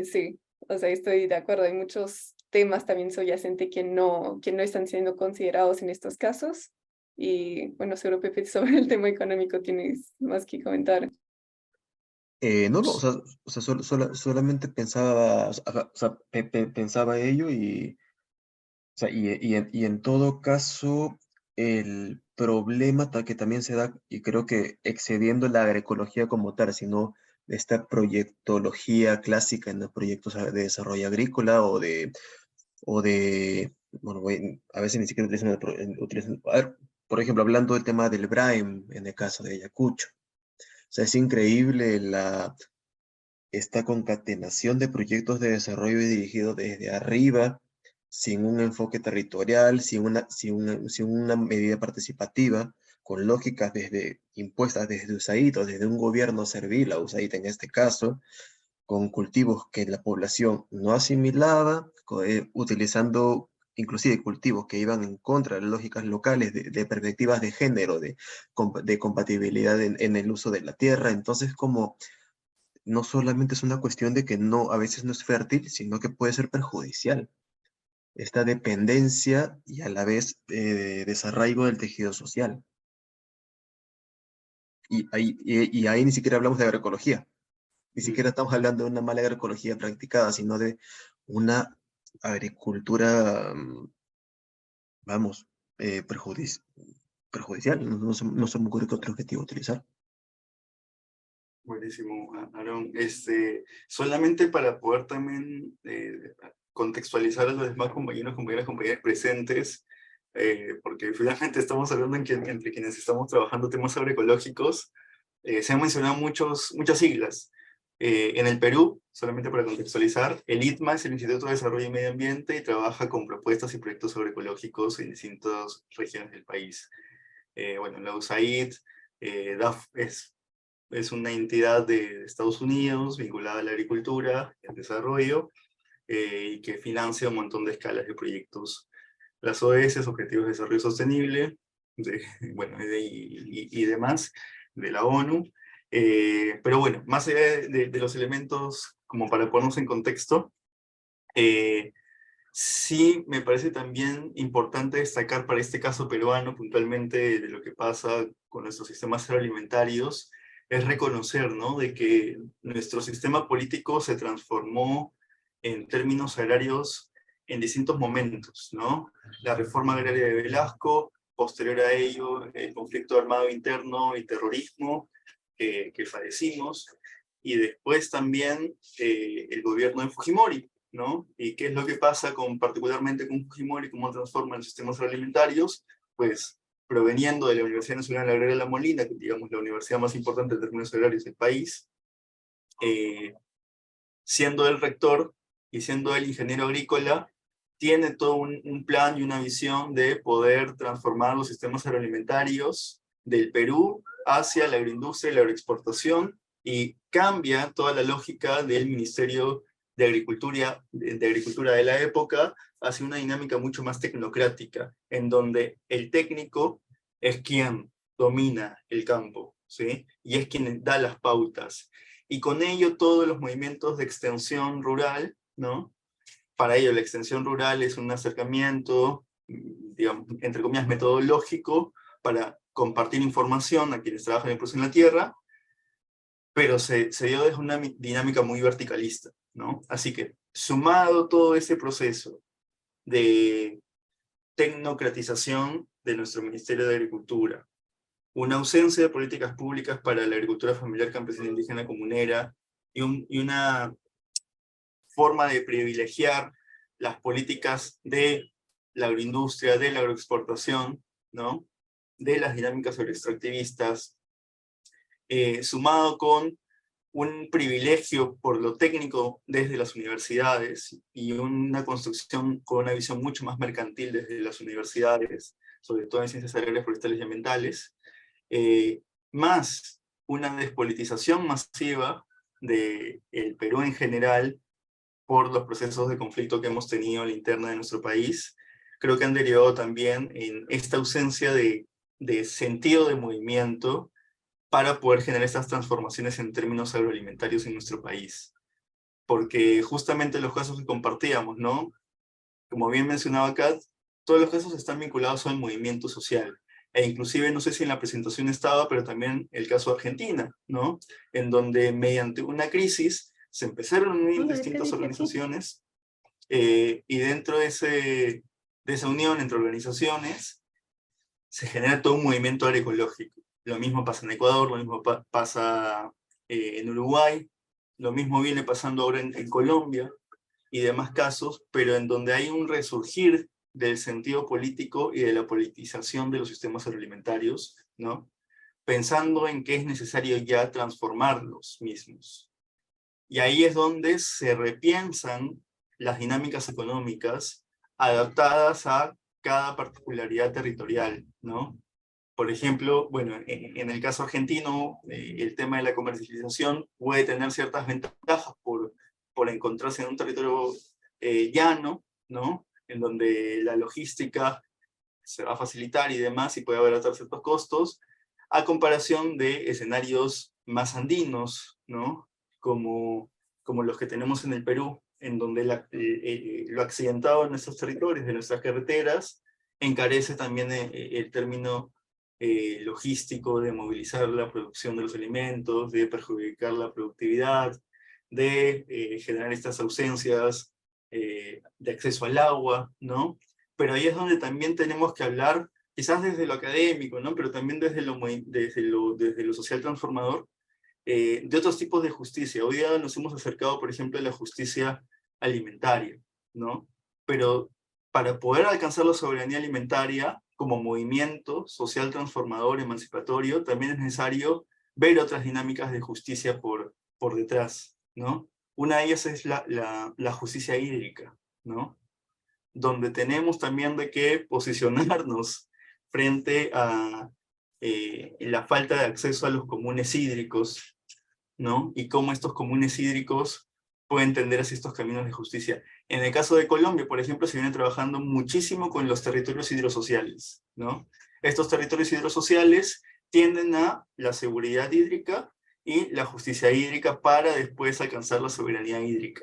sí, o sea, estoy de acuerdo, hay muchos temas también subyacentes que no están siendo considerados en estos casos. Y bueno, seguro Pepe sobre el tema económico tienes más que comentar. No, no, solamente pensaba, pensaba ello o sea, y en todo caso, el problema que también se da, y creo que excediendo la agroecología como tal, sino esta proyectología clásica en los proyectos de desarrollo agrícola bueno, a veces ni siquiera a ver, por ejemplo, hablando del tema del Braem en el caso de Ayacucho. O sea, es increíble esta concatenación de proyectos de desarrollo dirigido desde arriba, sin un enfoque territorial, sin una medida participativa, con lógicas impuestas desde USAID o desde un gobierno servil, a USAID en este caso, con cultivos que la población no asimilaba, utilizando inclusive cultivos que iban en contra de las lógicas locales, de perspectivas de género, de compatibilidad en el uso de la tierra. Entonces, como no solamente es una cuestión de que no, a veces no es fértil, sino que puede ser perjudicial. Esta dependencia y a la vez desarraigo del tejido social. Y ahí ni siquiera hablamos de agroecología. Ni siquiera estamos hablando de una mala agroecología practicada, sino de una agricultura, vamos, perjudicial. No se me ocurre qué otro objetivo utilizar. Buenísimo, Aaron. Solamente para poder también contextualizar a los demás compañeras presentes, porque finalmente estamos hablando entre quienes estamos trabajando temas agroecológicos, se han mencionado muchas siglas. En el Perú, solamente para contextualizar, el ITMA es el Instituto de Desarrollo y Medio Ambiente y trabaja con propuestas y proyectos agroecológicos en distintas regiones del país. Bueno, la USAID, DAF es una entidad de Estados Unidos vinculada a la agricultura y al desarrollo, y que financia un montón de escalas de proyectos. Las ODS, Objetivos de Desarrollo Sostenible, bueno, y demás, de la ONU. Pero bueno, más allá de los elementos, como para ponernos en contexto, sí me parece también importante destacar para este caso peruano, puntualmente de lo que pasa con nuestros sistemas agroalimentarios, es reconocer, ¿no?, de que nuestro sistema político se transformó en términos agrarios en distintos momentos, ¿no? La reforma agraria de Velasco, posterior a ello, el conflicto armado interno y terrorismo que padecimos, y después también el gobierno de Fujimori, ¿no? ¿Y qué es lo que pasa particularmente con Fujimori, cómo transforma los sistemas agroalimentarios? Pues proveniendo de la Universidad Nacional Agraria de La Molina, que digamos la universidad más importante en términos agrarios del país, siendo el rector y siendo el ingeniero agrícola, tiene todo un plan y una visión de poder transformar los sistemas agroalimentarios del Perú hacia la agroindustria y la agroexportación, y cambia toda la lógica del Ministerio de Agricultura de la época hacia una dinámica mucho más tecnocrática, en donde el técnico es quien domina el campo, ¿sí? Y es quien da las pautas. Y con ello todos los movimientos de extensión rural, ¿no? Para ello la extensión rural es un acercamiento, digamos, entre comillas, metodológico para compartir información a quienes trabajan en el proceso en la tierra, pero se dio desde una dinámica muy verticalista, ¿no? Así que, sumado todo ese proceso de tecnocratización de nuestro Ministerio de Agricultura, una ausencia de políticas públicas para la agricultura familiar, campesina, indígena, comunera, y una forma de privilegiar las políticas de la agroindustria, de la agroexportación, ¿no?, de las dinámicas agroextractivistas, sumado con un privilegio por lo técnico desde las universidades y una construcción con una visión mucho más mercantil desde las universidades, sobre todo en ciencias agrarias, forestales y ambientales, más una despolitización masiva del Perú en general por los procesos de conflicto que hemos tenido a la interna de nuestro país, creo que han derivado también en esta ausencia de sentido de movimiento para poder generar estas transformaciones en términos agroalimentarios en nuestro país. Porque justamente los casos que compartíamos, ¿no? Como bien mencionaba Kat, todos los casos están vinculados al movimiento social. E inclusive, no sé si en la presentación estaba, pero también el caso de Argentina, ¿no? En donde mediante una crisis se empezaron a unir distintas organizaciones y dentro de esa unión entre organizaciones se genera todo un movimiento agroecológico. Lo mismo pasa en Ecuador, lo mismo pasa en Uruguay, lo mismo viene pasando ahora en Colombia y demás casos, pero en donde hay un resurgir del sentido político y de la politización de los sistemas agroalimentarios, ¿no? Pensando en que es necesario ya transformar los mismos. Y ahí es donde se repiensan las dinámicas económicas adaptadas a cada particularidad territorial, ¿no? Por ejemplo, bueno, en el caso argentino, el tema de la comercialización puede tener ciertas ventajas por encontrarse en un territorio llano, ¿no? En donde la logística se va a facilitar y demás, y puede abaratar ciertos costos, a comparación de escenarios más andinos, ¿no? Como los que tenemos en el Perú, en donde lo accidentado en nuestros territorios, de nuestras carreteras, encarece también el término logístico de movilizar la producción de los alimentos, de perjudicar la productividad, de generar estas ausencias de acceso al agua, ¿no? Pero ahí es donde también tenemos que hablar, quizás desde lo académico, ¿no? Pero también desde lo social transformador, de otros tipos de justicia. Hoy día nos hemos acercado, por ejemplo, a la justicia alimentaria, ¿no? Pero para poder alcanzar la soberanía alimentaria como movimiento social transformador, emancipatorio, también es necesario ver otras dinámicas de justicia por detrás, ¿no? Una de ellas es la justicia hídrica, ¿no? Donde tenemos también de que posicionarnos frente a la falta de acceso a los comunes hídricos, ¿no? Y cómo estos comunes hídricos pueden tender hacia estos caminos de justicia. En el caso de Colombia, por ejemplo, se viene trabajando muchísimo con los territorios hidrosociales, ¿no? Estos territorios hidrosociales tienden a la seguridad hídrica y la justicia hídrica para después alcanzar la soberanía hídrica.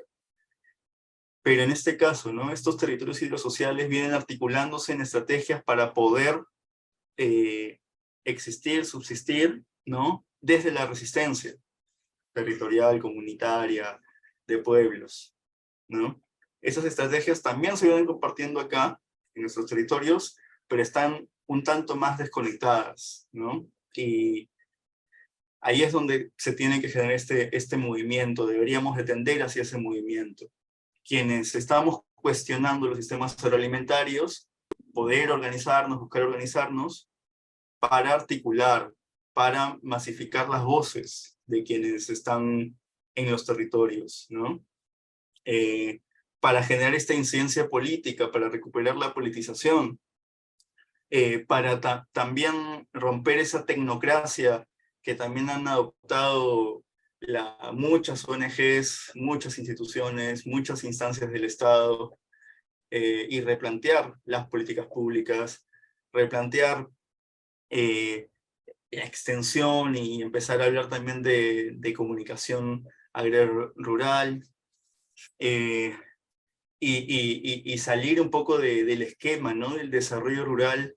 Pero en este caso, ¿no? Estos territorios hidrosociales vienen articulándose en estrategias para poder existir, subsistir, ¿no? Desde la resistencia territorial, comunitaria, de pueblos, ¿no? Esas estrategias también se vienen compartiendo acá, en nuestros territorios, pero están un tanto más desconectadas, ¿no? Y ahí es donde se tiene que generar este movimiento, deberíamos de tender hacia ese movimiento. Quienes estamos cuestionando los sistemas agroalimentarios, poder organizarnos, buscar organizarnos, para articular, para masificar las voces de quienes están en los territorios, ¿no? Para generar esta incidencia política, para recuperar la politización, para también romper esa tecnocracia que también han adoptado muchas ONGs, muchas instituciones, muchas instancias del Estado, y replantear las políticas públicas, replantear la extensión y empezar a hablar también de comunicación agrario-rural, y salir un poco del esquema, ¿no? Del desarrollo rural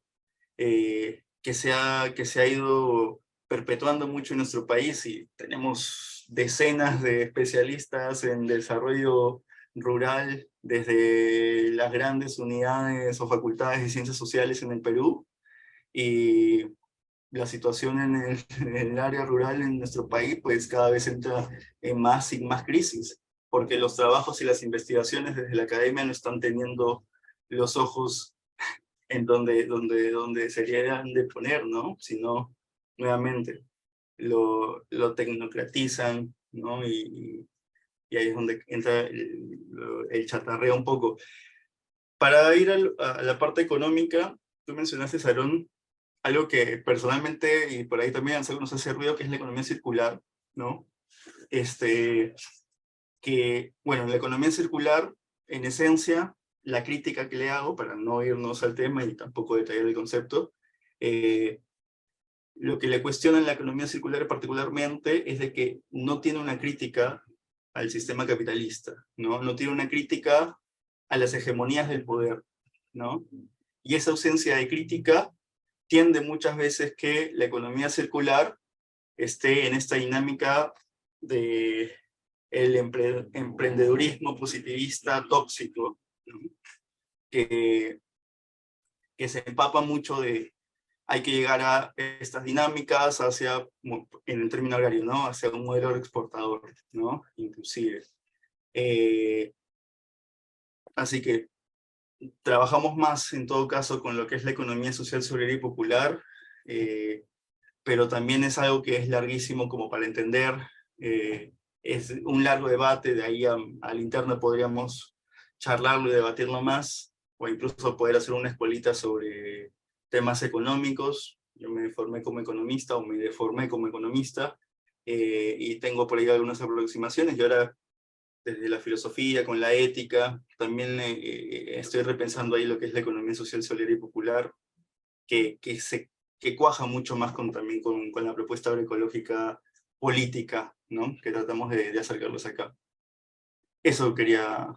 que se ha ido perpetuando mucho en nuestro país, y tenemos decenas de especialistas en desarrollo rural desde las grandes unidades o facultades de ciencias sociales en el Perú, y la situación en el área rural en nuestro país pues cada vez entra en más y más crisis, porque los trabajos y las investigaciones desde la academia no están teniendo los ojos en donde se deberían de poner, ¿no? Sino, nuevamente, lo tecnocratizan, ¿no? Y ahí es donde entra el chatarreo un poco. Para ir a la parte económica, tú mencionaste, Sarón, algo que personalmente, y por ahí también a algunos hace ruido, que es la economía circular, ¿no? Que, bueno, la economía circular, en esencia, la crítica que le hago, para no irnos al tema y tampoco detallar el concepto, lo que le cuestiona en la economía circular particularmente es de que no tiene una crítica al sistema capitalista, ¿no? No tiene una crítica a las hegemonías del poder, ¿no? Y esa ausencia de crítica tiende muchas veces que la economía circular esté en esta dinámica de el emprendedurismo positivista tóxico, ¿no? que, que se empapa mucho de hay que llegar a estas dinámicas hacia, en el término agrario, ¿no? Hacia un modelo exportador, ¿no? Inclusive. Así que trabajamos más en todo caso con lo que es la economía social, solidaria y popular, pero también es algo que es larguísimo como para entender, es un largo debate, de ahí al interno podríamos charlarlo y debatirlo más, o incluso poder hacer una escuelita sobre temas económicos. Yo me formé como economista, o me deformé como economista, y tengo por ahí algunas aproximaciones, y ahora desde la filosofía, con la ética, también estoy repensando ahí lo que es la economía social, solidaria y popular, que cuaja mucho más también con la propuesta agroecológica política, ¿no? Que tratamos de acercarlos acá. Eso quería